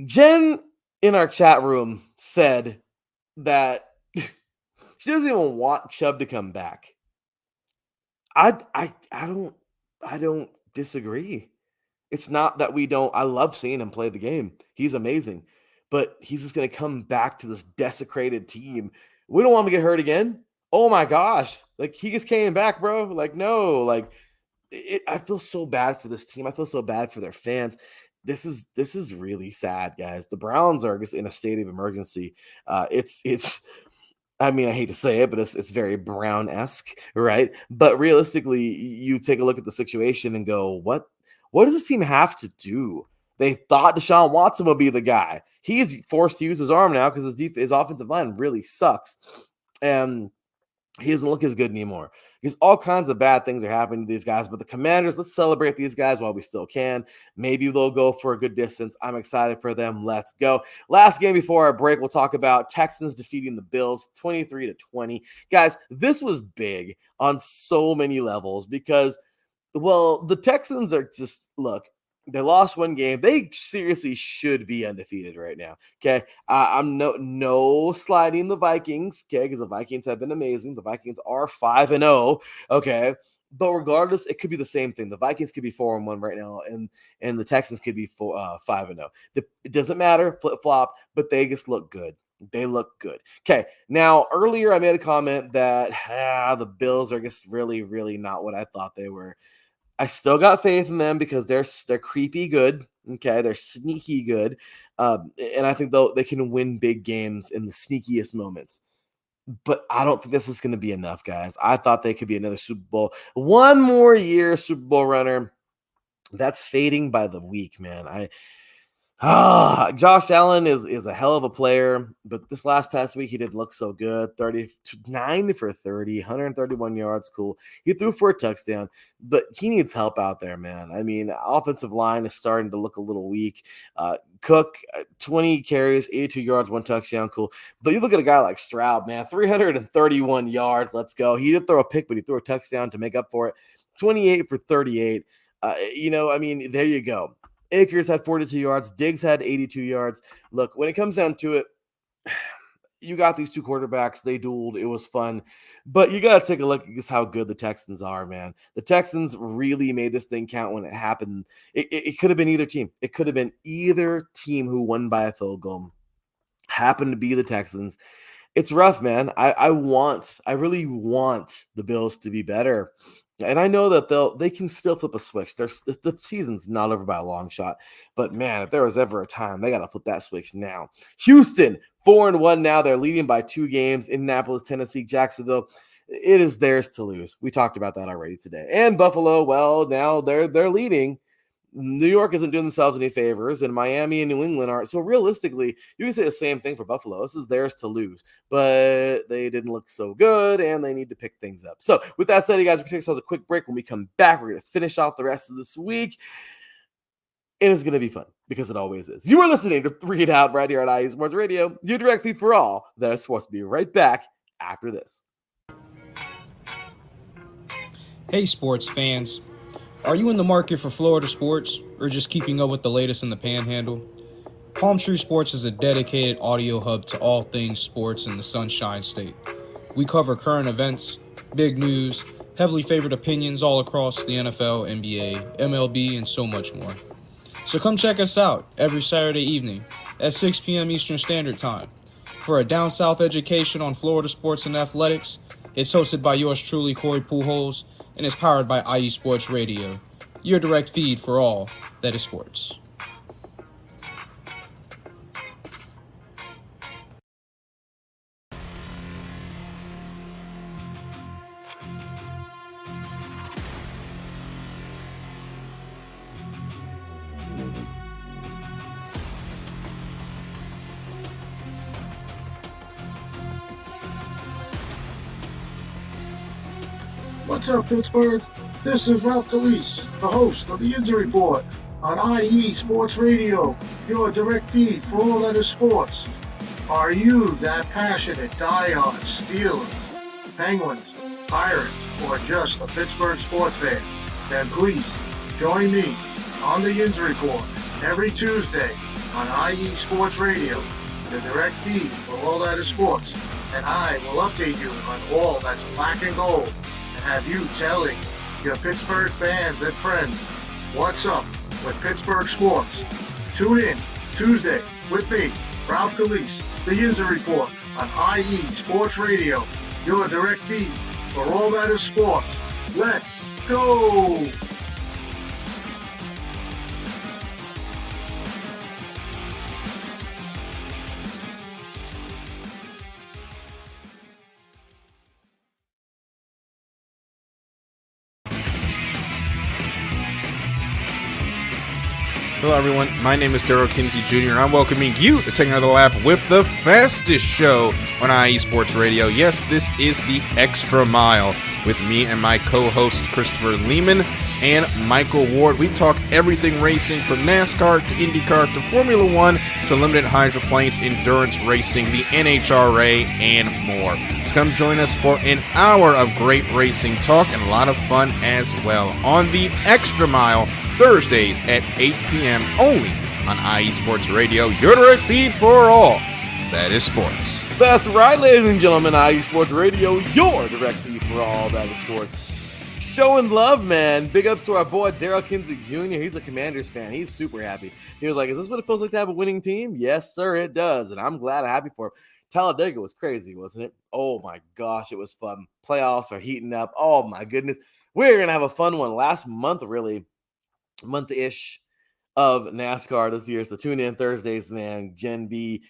Jen in our chat room said that she doesn't even want Chubb to come back. I don't disagree. It's not that we don't. I love seeing him play the game. He's amazing, but he's just going to come back to this desecrated team. We don't want him to get hurt again. Oh my gosh. Like, he just came back, bro. Like, no, like I feel so bad for this team. I feel so bad for their fans. This is really sad, guys. The Browns are just in a state of emergency. It's I mean, I hate to say it, but it's very Brown-esque, right? But realistically, you take a look at the situation and go, what does this team have to do? They thought Deshaun Watson would be the guy. He's forced to use his arm now because his offensive line really sucks. And he doesn't look as good anymore because all kinds of bad things are happening to these guys. But the Commanders, let's celebrate these guys while we still can. Maybe they'll go for a good distance. I'm excited for them. Let's go. Last game before our break, we'll talk about Texans defeating the Bills 23-20. Guys, this was big on so many levels because, well, the Texans are just, look, they lost one game. They seriously should be undefeated right now. Okay. I'm no sliding the Vikings. Okay. Because the Vikings have been amazing. The Vikings are 5-0. Okay. But regardless, it could be the same thing. The Vikings could be 4-1 right now, and the Texans could be 5-0. It doesn't matter, flip flop, but they just look good. They look good. Okay. Now, earlier I made a comment that the Bills are just really, really not what I thought they were. I still got faith in them because they're creepy good. Okay, they're sneaky good, and I think they can win big games in the sneakiest moments. But I don't think this is going to be enough, guys. I thought they could be another Super Bowl, one more year Super Bowl runner. That's fading by the week, man. Josh Allen is a hell of a player, but this past week he didn't look so good. 39 for 30, 131 yards, cool. He threw for a touchdown, but he needs help out there, man. I mean, offensive line is starting to look a little weak. Cook, 20 carries, 82 yards, 1 touchdown, cool. But you look at a guy like Stroud, man, 331 yards, let's go. He did throw a pick, but he threw a touchdown to make up for it. 28 for 38. I mean, there you go. Akers had 42 yards. Diggs had 82 yards. Look, when it comes down to it, you got these two quarterbacks. They dueled. It was fun. But you got to take a look at just how good the Texans are, man. The Texans really made this thing count when it happened. It could have been either team. It could have been either team who won by a field goal. Happened to be the Texans. It's rough, man. I really want the Bills to be better. And I know that they can still flip a switch. The season's not over by a long shot. But, man, if there was ever a time, they got to flip that switch now. Houston, 4-1 now. They're leading by 2 games. Indianapolis, Tennessee, Jacksonville. It is theirs to lose. We talked about that already today. And Buffalo, well, now they're leading. New York isn't doing themselves any favors, and Miami and New England aren't. So realistically, you can say the same thing for Buffalo. This is theirs to lose, but they didn't look so good, and they need to pick things up. So with that said, you guys, we're taking ourselves a quick break. When we come back, we're going to finish off the rest of this week, and it's going to be fun because it always is. You are listening to Three It Out right here on IE Sports Radio, your direct feed for all that is sports. Be right back after this. Hey, sports fans. Are you in the market for Florida sports or just keeping up with the latest in the Panhandle? Palm Tree Sports is a dedicated audio hub to all things sports in the Sunshine State. We cover current events, big news, heavily favored opinions all across the NFL, NBA, MLB, and so much more. So come check us out every Saturday evening at 6 p.m. Eastern Standard Time. For a down south education on Florida sports and athletics, it's hosted by yours truly, Corey Pujols, and is powered by IE Sports Radio, your direct feed for all that is sports. What's up, Pittsburgh? This is Ralph Calise, the host of the Injury Report on IE Sports Radio, your direct feed for all that is sports. Are you that passionate, diehard Steelers, Penguins, Pirates, or just a Pittsburgh sports fan? Then please join me on the Injury Report every Tuesday on IE Sports Radio, the direct feed for all that is sports. And I will update you on all that's black and gold, have you telling your Pittsburgh fans and friends what's up with Pittsburgh sports. Tune in Tuesday with me, Ralph Calise, the Injury Report on IE Sports Radio, your direct feed for all that is sports. Let's go! Hello, everyone. My name is Daryl Kinsey Jr., and I'm welcoming you to take another lap with the fastest show on IE Sports Radio. Yes, this is the Extra Mile with me and my co-hosts Christopher Lehman and Michael Ward. We talk everything racing from NASCAR to IndyCar to Formula One to limited hydroplanes, endurance racing, the NHRA, and more. So come join us for an hour of great racing talk and a lot of fun as well on the Extra Mile, Thursdays at 8 p.m. only on IE Sports Radio, your direct feed for all that is sports. That's right, ladies and gentlemen, IE Sports Radio, your direct feed for all that is sports. Showing love, man. Big ups to our boy, Daryl Kinsey Jr. He's a Commanders fan. He's super happy. He was like, is this what it feels like to have a winning team? Yes, sir, it does. And I'm glad and happy for him. Talladega was crazy, wasn't it? Oh, my gosh, it was fun. Playoffs are heating up. Oh, my goodness. We're going to have a fun one. Last month, really, month-ish of NASCAR this year. So tune in Thursdays, man. Jen B,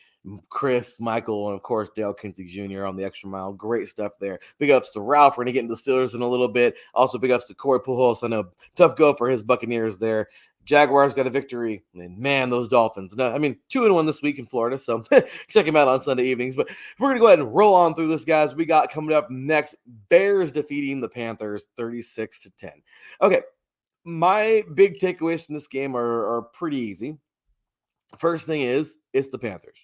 Chris, Michael, and of course Dale Kinsey Jr. on the Extra Mile. Great stuff there. Big ups to Ralph. We're going to get into the Steelers in a little bit. Also big ups to Corey Pujols. I know tough go for his Buccaneers there. Jaguars got a victory. And man, those Dolphins. No, I mean, 2-1 this week in Florida. So check them out on Sunday evenings. But we're going to go ahead and roll on through this, guys. We got coming up next, Bears defeating the Panthers 36-10. Okay. My big takeaways from this game are pretty easy. First thing is, it's the Panthers.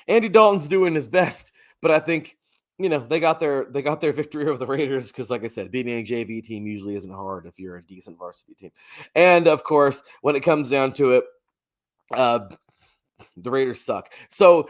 Andy Dalton's doing his best, but I think, they got their victory over the Raiders because, like I said, beating a JV team usually isn't hard if you're a decent varsity team. And, of course, when it comes down to it, the Raiders suck. So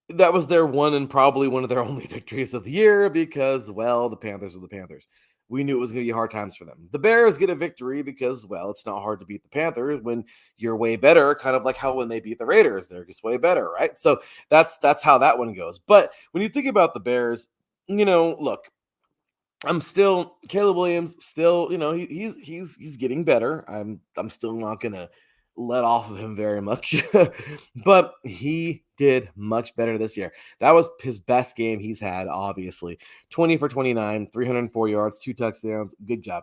that was their one and probably one of their only victories of the year because, well, the Panthers are the Panthers. We knew it was going to be hard times for them. The Bears get a victory because, well, it's not hard to beat the Panthers when you're way better, kind of like how when they beat the Raiders, they're just way better, right? So that's how that one goes. But when you think about the Bears, look, Caleb Williams still, he's getting better. I'm still not going to let off of him very much, but he did much better this year. That was his best game he's had, obviously. 20 for 29, 304 yards, 2 touchdowns. Good job.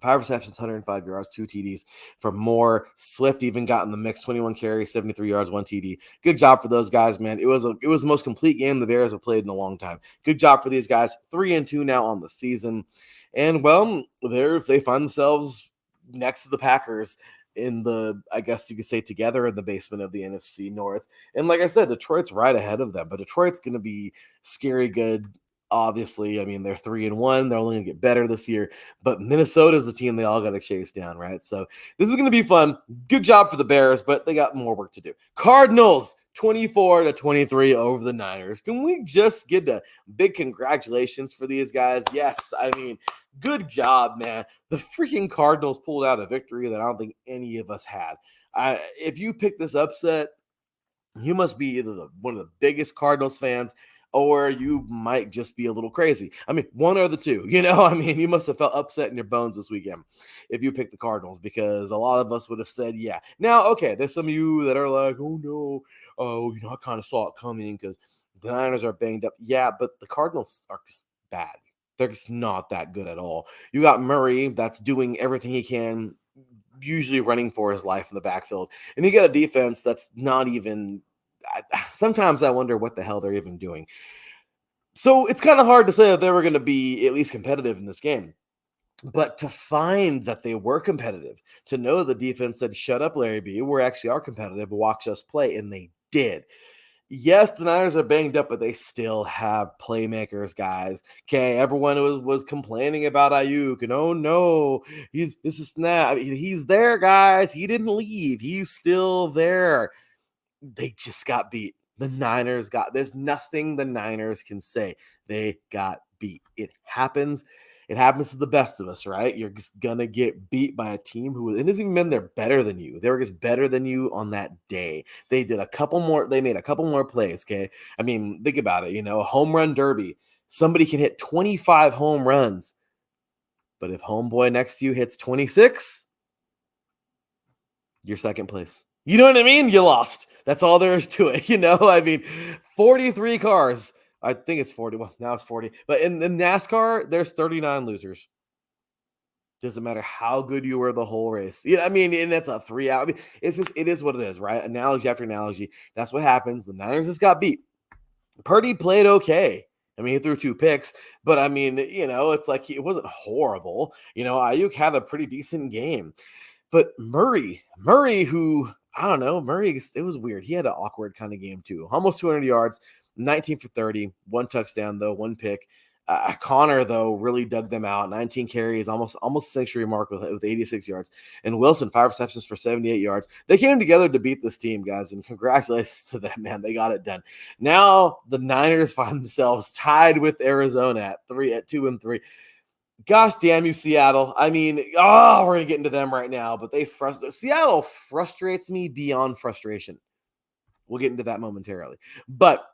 5 receptions, 105 yards, 2 TDs for Moore. Swift even got in the mix, 21 carries, 73 yards, 1 TD. Good job for those guys, man. It was the most complete game the Bears have played in a long time. Good job for these guys. 3-2 now on the season. And, well, they find themselves next to the Packers in the, I guess you could say, together in the basement of the NFC North. And like I said, Detroit's right ahead of them, but Detroit's going to be scary good. Obviously, I mean, they're 3-1. They're only going to get better this year, but Minnesota is the team they all got to chase down, right? So this is going to be fun. Good job for the Bears, but they got more work to do. Cardinals 24-23 over the Niners. Can we just get a big congratulations for these guys? Yes, I mean, good job, man. The freaking Cardinals pulled out a victory that I don't think any of us had. If you pick this upset, you must be either one of the biggest Cardinals fans or you might just be a little crazy. I mean, one or the two, I mean, you must have felt upset in your bones this weekend if you picked the Cardinals, because a lot of us would have said, yeah. Now, okay, there's some of you that are like, oh no, I kind of saw it coming because the Niners are banged up. Yeah, but the Cardinals are just bad. They're just not that good at all. You got Murray that's doing everything he can, usually running for his life in the backfield. And you got a defense that's not even sometimes I wonder what the hell they're even doing. So it's kind of hard to say that they were going to be at least competitive in this game. But to find that they were competitive, to know the defense said, shut up, Larry B, we actually are competitive, watch us play, and they did. Yes, the Niners are banged up, but they still have playmakers, guys. Okay, everyone was complaining about Ayuk, and oh no, this is snap. He's there, guys. He didn't leave. He's still there. They just got beat. There's nothing the Niners can say. They got beat. It happens. It happens to the best of us, right? You're just going to get beat by a team who, it doesn't even mean they're better than you. They were just better than you on that day. They made a couple more plays, okay? I mean, think about it, home run derby. Somebody can hit 25 home runs, but if homeboy next to you hits 26, you're second place. You know what I mean? You lost. That's all there is to it. I mean, 43 cars. I think it's 40. Well, now it's 40. But in NASCAR, there's 39 losers. Doesn't matter how good you were the whole race. I mean, and that's a 3 hour. I mean, it is what it is, right? Analogy after analogy. That's what happens. The Niners just got beat. Purdy played okay. I mean, he threw 2 picks, but I mean, it's like it wasn't horrible. Ayuk had a pretty decent game. But Murray, who, I don't know, it was weird. He had an awkward kind of game too. Almost 200 yards, 19 for 30, 1 touchdown though, 1 pick. Connor, though, really dug them out. 19 carries, almost century mark with 86 yards. And Wilson, 5 receptions for 78 yards. They came together to beat this team, guys, and congratulations to them, man. They got it done. Now the Niners find themselves tied with Arizona at 2-3. Gosh damn you, Seattle. I mean, we're going to get into them right now, but Seattle frustrates me beyond frustration. We'll get into that momentarily. But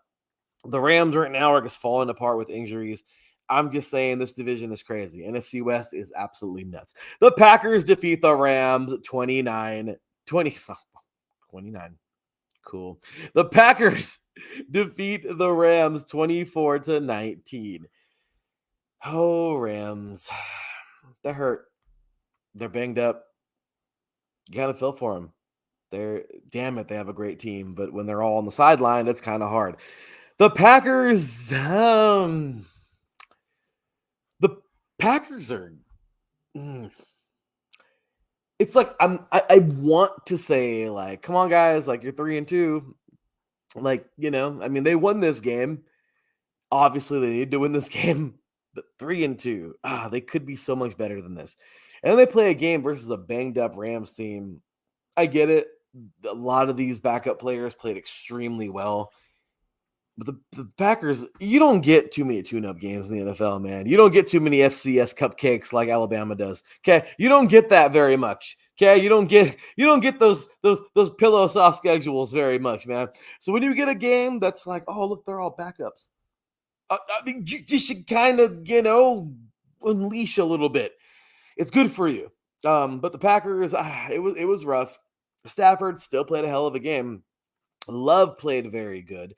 the Rams right now are just falling apart with injuries. I'm just saying this division is crazy. NFC West is absolutely nuts. The Packers defeat the Rams 29. Cool. The Packers defeat the Rams 24-19. Oh, Rams. They're hurt. They're banged up. You got to feel for them. Damn it, they have a great team, but when they're all on the sideline, it's kind of hard. The Packers, are. It's like I want to say, like, come on, guys, like, you're 3-2. Like, I mean, they won this game. Obviously, they need to win this game, but 3-2. They could be so much better than this. And then they play a game versus a banged up Rams team. I get it. A lot of these backup players played extremely well. But the Packers, you don't get too many tune-up games in the NFL, man. You don't get too many FCS cupcakes like Alabama does. Okay, you don't get that very much. Okay, you don't get those pillow soft schedules very much, man. So when you get a game that's like, oh look, they're all backups. I mean, you should kind of unleash a little bit. It's good for you. But the Packers, it was rough. Stafford still played a hell of a game. Love played very good.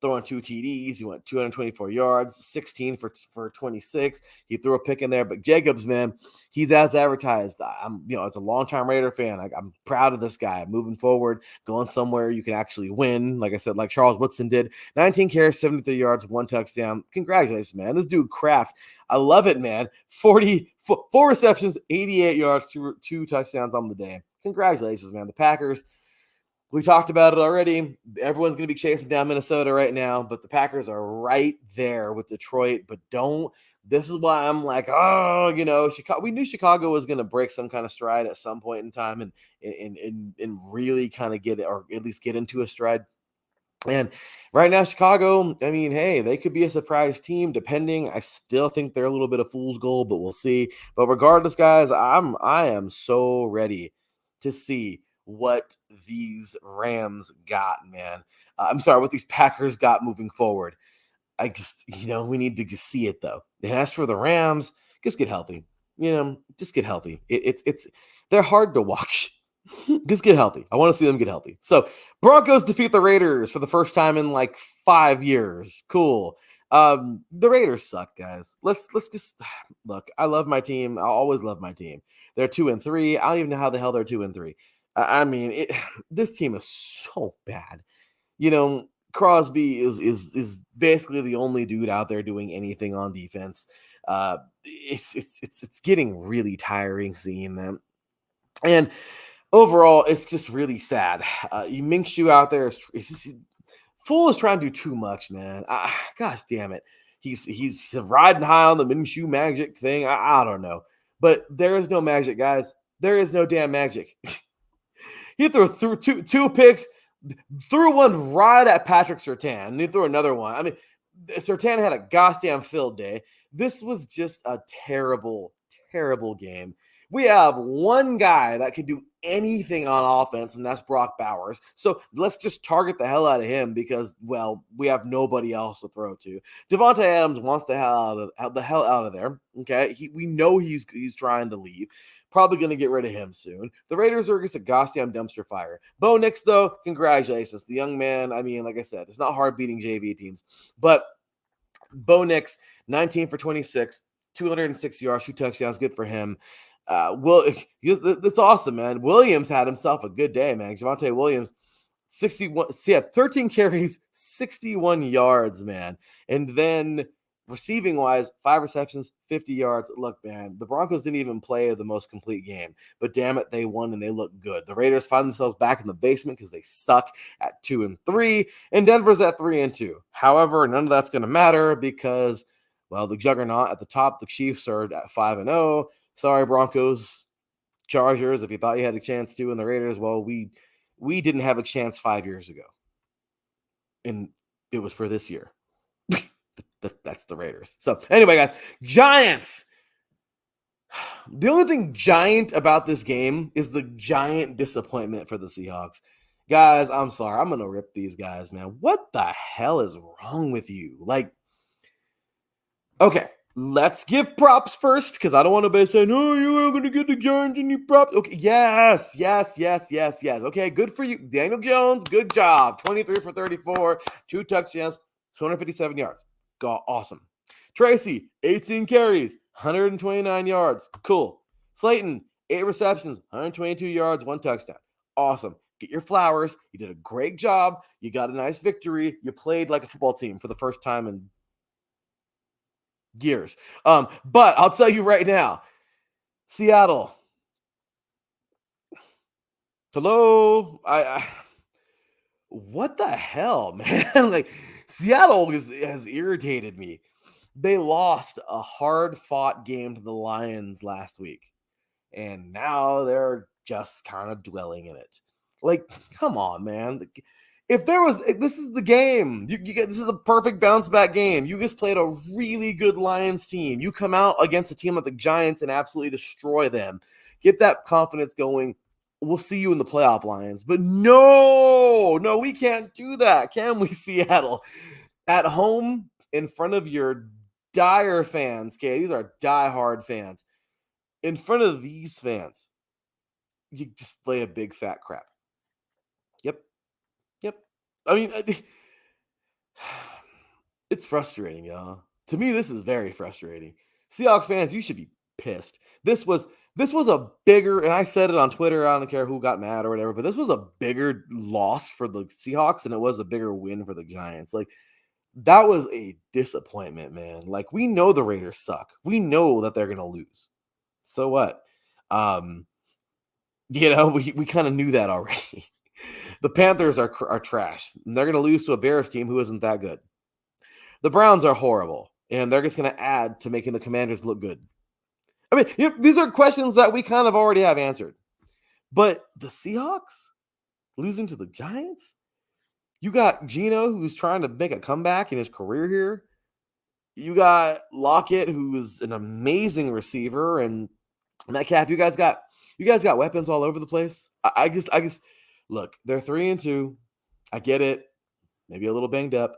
throwing 2 TDs. He went 224 yards, 16 for 26. He threw a pick in there. But Jacobs, man, he's as advertised. As a longtime Raider fan, I'm proud of this guy. Moving forward, going somewhere you can actually win. Like I said, like Charles Woodson did. 19 carries, 73 yards, 1 touchdown. Congratulations, man. This dude Kraft. I love it, man. 4 receptions, 88 yards, two touchdowns on the day. Congratulations, man. The Packers, we talked about it already. Everyone's going to be chasing down Minnesota right now, but the Packers are right there with Detroit. But this is why I'm like, Chicago. We knew Chicago was going to break some kind of stride at some point in time and really kind of get it, or at least get into a stride. And right now, Chicago, I mean, hey, they could be a surprise team, depending. I still think they're a little bit of fool's gold, but we'll see. But regardless, guys, I am so ready to see what these Rams got, man. What these Packers got moving forward. I just, we need to just see it, though. And as for the Rams, just get healthy. Just get healthy. They're hard to watch. Just get healthy. I want to see them get healthy. So Broncos defeat the Raiders for the first time in like 5 years. Cool. The Raiders suck, guys. Let's just look. I love my team. I'll always love my team. They're 2-3. I don't even know how the hell they're 2-3. This team is so bad. Crosby is basically the only dude out there doing anything on defense. It's getting really tiring seeing them. And overall, it's just really sad. Minshew out there Fool is trying to do too much, man. Gosh damn it. He's riding high on the Minshew magic thing. I don't know. But there is no magic, guys. There is no damn magic. He threw two picks, threw one right at Patrick Surtain, and he threw another one. I mean, Surtain had a goddamn field day. This was just a terrible, terrible game. We have one guy that can do anything on offense, and that's Brock Bowers. So let's just target the hell out of him because, well, we have nobody else to throw to. Devontae Adams wants the hell out of there. Okay, we know he's trying to leave. Probably going to get rid of him soon. The Raiders are just a goddamn dumpster fire. Bo Nix, though, congratulations. The young man, I mean, like I said, it's not hard beating JV teams. But Bo Nix, 19 for 26, 206 yards, 2 touchdowns. Good for him. That's awesome, man. Williams had himself a good day, man. Javonte Williams, 13 carries, 61 yards, man. And then receiving wise, 5 receptions, 50 yards. Look, man, the Broncos didn't even play the most complete game, but damn it, they won and they look good. The Raiders find themselves back in the basement because they suck at 2-3, and Denver's at 3-2. However, none of that's going to matter because, well, the juggernaut at the top, the Chiefs, are at 5-0. Sorry, Broncos, Chargers. If you thought you had a chance to, and the Raiders, well, we didn't have a chance 5 years ago, and it was for this year. That's the Raiders. So anyway, guys, Giants. The only thing giant about this game is the giant disappointment for the Seahawks. Guys, I'm sorry. I'm going to rip these guys, man. What the hell is wrong with you? Like, okay, let's give props first because I don't want to be saying, oh, you are going to get the Giants and you props. Okay, yes. Okay, good for you. Daniel Jones, good job. 23 for 34, 2 touchdowns, 257 yards. Awesome. Tracy, 18 carries, 129 yards. Cool. Slayton, 8 receptions, 122 yards, 1 touchdown. Awesome. Get your flowers. You did a great job. You got a nice victory. You played like a football team for the first time in years. But I'll tell you right now, Seattle. Hello? What the hell, man? Like, Seattle has irritated me. They lost a hard-fought game to the Lions last week, and now they're just kind of dwelling in it. Like, come on, man. This is the game. This is a perfect bounce-back game. You just played a really good Lions team. You come out against a team like the Giants and absolutely destroy them. Get that confidence going. We'll see you in the playoff, Lions. But no, we can't do that. Can we, Seattle? At home, in front of your dire fans, okay? These are diehard fans. In front of these fans, you just lay a big fat crap. Yep. I mean, It's frustrating, y'all. To me, this is very frustrating. Seahawks fans, you should be pissed. This was a bigger, and I said it on Twitter. I don't care who got mad or whatever, but this was a bigger loss for the Seahawks than it was a bigger win for the Giants. Like, that was a disappointment, man. Like, we know the Raiders suck. We know that they're gonna lose. So what? Um, we kind of knew that already. The Panthers are trash. And they're gonna lose to a Bears team who isn't that good. The Browns are horrible, and they're just gonna add to making the Commanders look good. I mean, these are questions that we kind of already have answered. But the Seahawks losing to the Giants? You got Geno, who's trying to make a comeback in his career here. You got Lockett, who is an amazing receiver, and Metcalf. You guys got weapons all over the place. I just look. They're 3-2. I get it. Maybe a little banged up,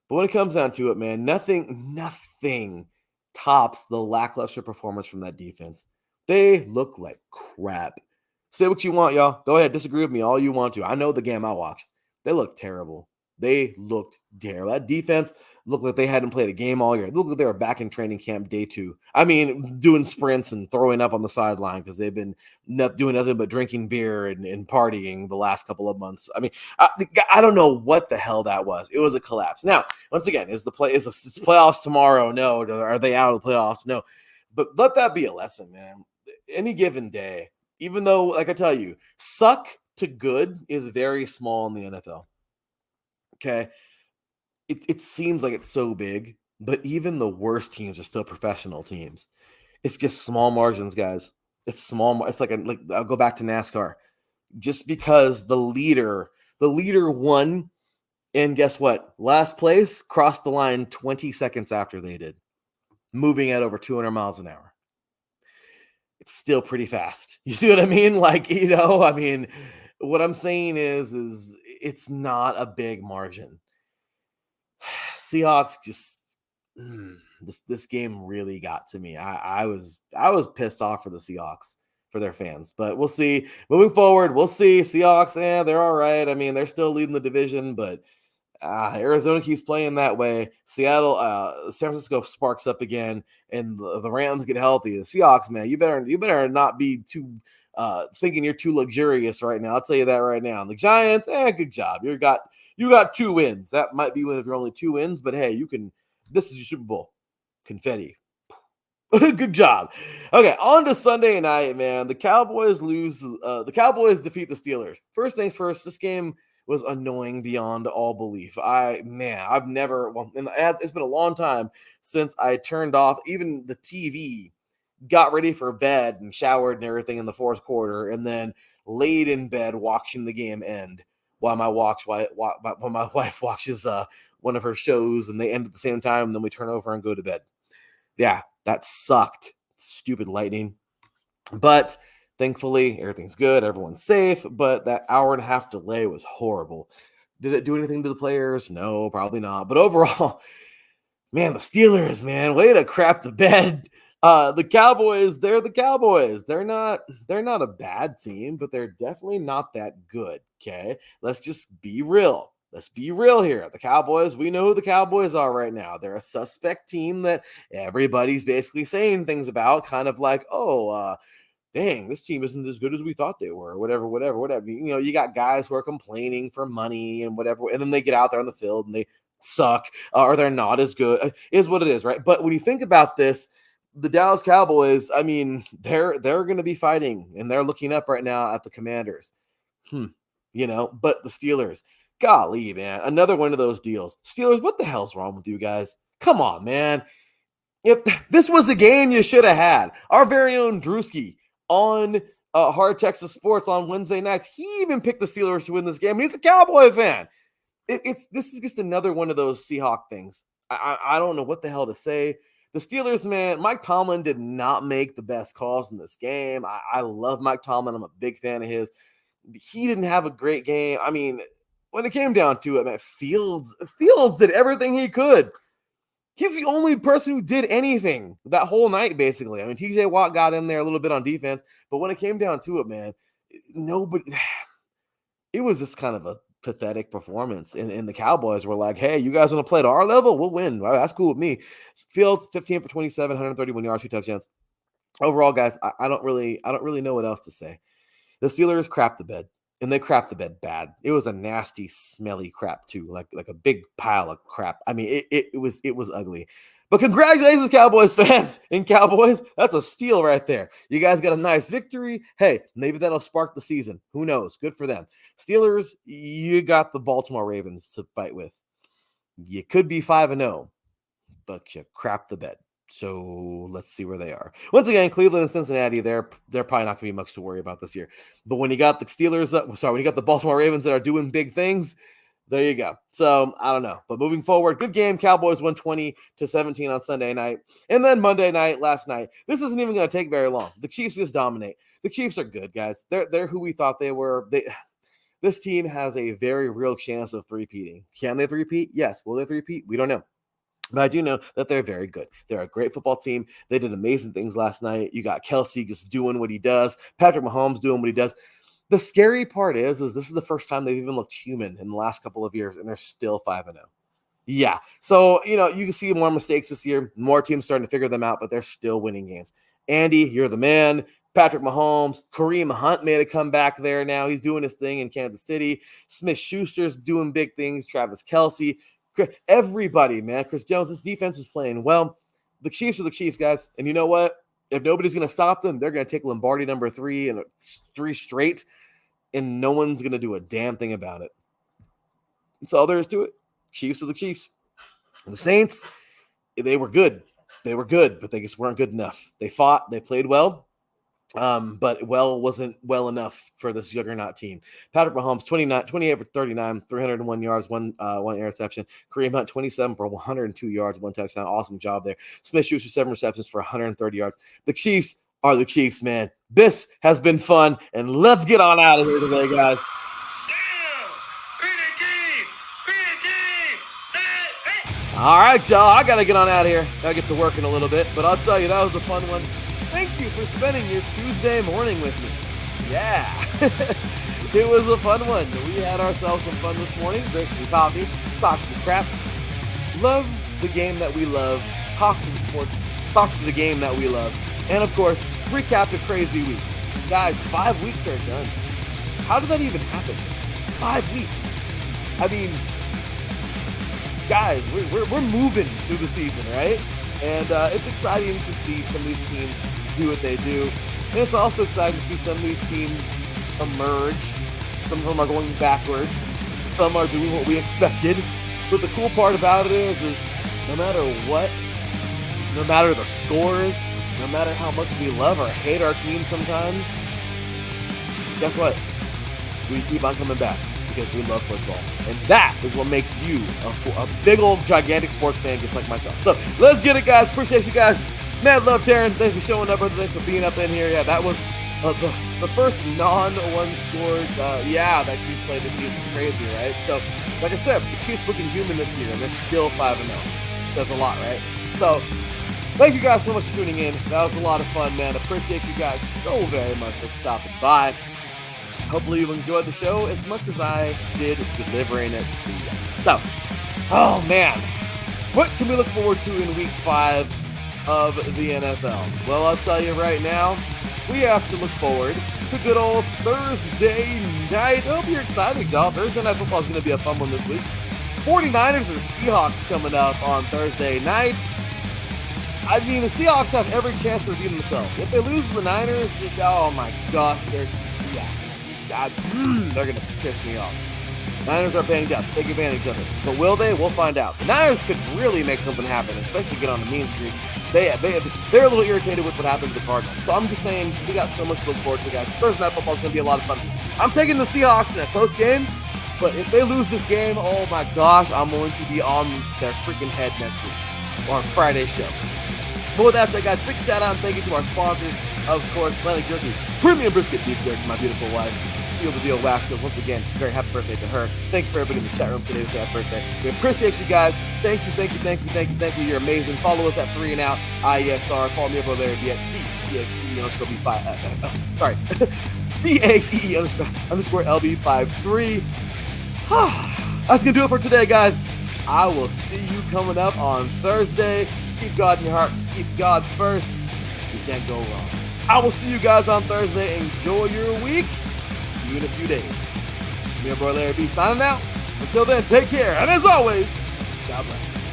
but when it comes down to it, man, nothing tops the lackluster performance from that defense. They look like crap. Say what you want, y'all. Go ahead, disagree with me all you want to. I know the game I watched. They looked terrible. They looked terrible. That defense looked like they hadn't played a game all year. It looked like they were back in training camp day 2. I mean, doing sprints and throwing up on the sideline because they've been not doing nothing but drinking beer and partying the last couple of months. I mean, I don't know what the hell that was. It was a collapse. Now, once again, is playoffs tomorrow? No. Are they out of the playoffs? No. But let that be a lesson, man. Any given day, even though, like I tell you, suck to good is very small in the NFL. Okay. It seems like it's so big, but even the worst teams are still professional teams. It's just small margins, guys. It's small. It's like I'll go back to NASCAR. Just because the leader won, and guess what? Last place crossed the line 20 seconds after they did, moving at over 200 miles an hour. It's still pretty fast. You see what I mean? Like, I mean, what I'm saying is it's not a big margin. Seahawks just this game really got to me. I was pissed off for the Seahawks, for their fans, but we'll see. Moving forward, we'll see. Seahawks, they're all right. I mean, they're still leading the division, but Arizona keeps playing that way. Seattle, San Francisco sparks up again, and the Rams get healthy. The Seahawks, man, you better not be too thinking you're too luxurious right now. I'll tell you that right now. And the Giants, good job. You got 2 wins. That might be one of your only 2 wins, but hey, this is your Super Bowl. Confetti. Good job. Okay, on to Sunday night, man. The Cowboys lose. The Cowboys defeat the Steelers. First things first, this game was annoying beyond all belief. It's been a long time since I turned off even the TV, got ready for bed and showered and everything in the fourth quarter, and then laid in bed watching the game end while my wife watches one of her shows, and they end at the same time, and then we turn over and go to bed. Yeah, that sucked. Stupid lightning. But thankfully, everything's good. Everyone's safe. But that hour and a half delay was horrible. Did it do anything to the players? No, probably not. But overall, man, the Steelers, man, way to crap the bed. The Cowboys, they're the Cowboys. They're not a bad team, but they're definitely not that good. Okay, let's just be real. Let's be real here. The Cowboys, we know who the Cowboys are right now. They're a suspect team that everybody's basically saying things about, kind of like, dang, this team isn't as good as we thought they were, whatever. You got guys who are complaining for money and whatever, and then they get out there on the field and they suck, or they're not as good. Is what it is, right? But when you think about this, the Dallas Cowboys, I mean, they're going to be fighting, and they're looking up right now at the Commanders. But the Steelers, golly, man, another one of those deals. Steelers, what the hell's wrong with you guys? Come on, man. If this was a game you should have had. Our very own Drewski on Hard Texas Sports on Wednesday nights, he even picked the Steelers to win this game. He's a Cowboy fan. This is just another one of those Seahawk things. I don't know what the hell to say. The Steelers, man, Mike Tomlin did not make the best calls in this game. I love Mike Tomlin. I'm a big fan of his. He didn't have a great game. I mean, when it came down to it, man, Fields did everything he could. He's the only person who did anything that whole night, basically. I mean, TJ Watt got in there a little bit on defense, but when it came down to it, man, nobody. It was just kind of a pathetic performance. And the Cowboys were like, hey, you guys want to play to our level? We'll win. Well, that's cool with me. Fields, 15 for 27, 131 yards, 2 touchdowns. Overall, guys, I don't really know what else to say. The Steelers crapped the bed, and they crapped the bed bad. It was a nasty, smelly crap too, like a big pile of crap. I mean, it was ugly. But congratulations, Cowboys fans and Cowboys. That's a steal right there. You guys got a nice victory. Hey, maybe that'll spark the season. Who knows? Good for them. Steelers, you got the Baltimore Ravens to fight with. You could be 5-0, but you crap the bed. So let's see where they are. Once again, Cleveland and Cincinnati, they're probably not going to be much to worry about this year. But when you got the when you got the Baltimore Ravens that are doing big things, there you go. So I don't know. But moving forward, good game. Cowboys won 20-17 on Sunday night. And then Monday night, last night. This isn't even going to take very long. The Chiefs just dominate. The Chiefs are good, guys. They're who we thought they were. This team has a very real chance of three-peating. Can they three-peat? Yes. Will they three-peat? We don't know. But I do know that they're very good. They're a great football team. They did amazing things last night. You got Kelsey just doing what he does. Patrick Mahomes doing what he does. The scary part is this is the first time they've even looked human in the last couple of years, and they're still 5-0. Yeah. So, you can see more mistakes this year. More teams starting to figure them out, but they're still winning games. Andy, you're the man. Patrick Mahomes. Kareem Hunt made a comeback there now. He's doing his thing in Kansas City. Smith-Schuster's doing big things. Travis Kelce. Everybody, man. Chris Jones, this defense is playing well. The Chiefs are the Chiefs, guys. And you know what? If nobody's going to stop them, they're going to take Lombardi number 3 and 3 straight, and no one's going to do a damn thing about it. That's all there is to it. Chiefs are the Chiefs. The Saints, they were good. They were good, but they just weren't good enough. They fought. They played well. But wasn't well enough for this juggernaut team. Patrick Mahomes, 28 for 39, 301 yards, one interception. Kareem Hunt, 27 for 102 yards, 1 touchdown. Awesome job there. Smith-Schuster, 7 receptions for 130 yards. The Chiefs are the Chiefs, man. This has been fun, and let's get on out of here today, guys. All right, y'all. I got to get on out of here. Got to get to work in a little bit, but I'll tell you, that was a fun one. Thank you for spending your Tuesday morning with me. Yeah. It was a fun one. We had ourselves some fun this morning. Drank some coffee, talked some crap. Love the game that we love. Talk to sports. Talk to the game that we love. And, of course, recap a crazy week. Guys, 5 weeks are done. How did that even happen? 5 weeks. I mean, guys, we're moving through the season, right? And it's exciting to see some of these teams do what they do. And it's also exciting to see some of these teams emerge. Some of them are going backwards. Some are doing what we expected. But the cool part about it is no matter what, no matter the scores, no matter how much we love or hate our team sometimes, guess what? We keep on coming back because we love football. And that is what makes you a big old gigantic sports fan just like myself. So let's get it, guys. Appreciate you guys. Mad love, Taryn. Thanks for showing up. Thanks for being up in here. Yeah, that was the first non-one scored, that Chiefs played this season. Crazy, right? So, like I said, the Chiefs looking human this year, and they're still 5-0. That's a lot, right? So, thank you guys so much for tuning in. That was a lot of fun, man. Appreciate you guys so very much for stopping by. Hopefully you enjoyed the show as much as I did delivering it to you. So, oh man, what can we look forward to in week 5 of the NFL? Well, I'll tell you right now, we have to look forward to good old Thursday night. I hope you're excited, y'all. Thursday night football is going to be a fun one this week. 49ers and Seahawks coming up on Thursday night. I mean, the Seahawks have every chance to redeem themselves. If they lose to the Niners, oh my gosh, they're going to piss me off. Niners are banged up. Take advantage of it. But will they? We'll find out. The Niners could really make something happen, especially get on the mean streak. They're a little irritated with what happened to the Cardinals. So I'm just saying, we got so much to look forward to, guys. Thursday Night Football is going to be a lot of fun. I'm taking the Seahawks in a close game, but if they lose this game, oh my gosh, I'm going to be on their freaking head next week on Friday's show. But with that said, guys, big shout out and thank you to our sponsors, of course, Planet Jerky, Premium Brisket Beef Jerky, my beautiful wife. Seal the Deal Wax. So once again, very happy birthday to her. Thank you for everybody in the chat room today with that birthday. We appreciate you guys. Thank you. You're amazing. Follow us at 3and Out IESR. Follow me over there at THEE_LB53. That's going to do it for today, guys. I will see you coming up on Thursday. Keep God in your heart. Keep God first. You can't go wrong. I will see you guys on Thursday. Enjoy your week. See you in a few days. Me and boy Larry B signing out. Until then, take care. And as always, God bless.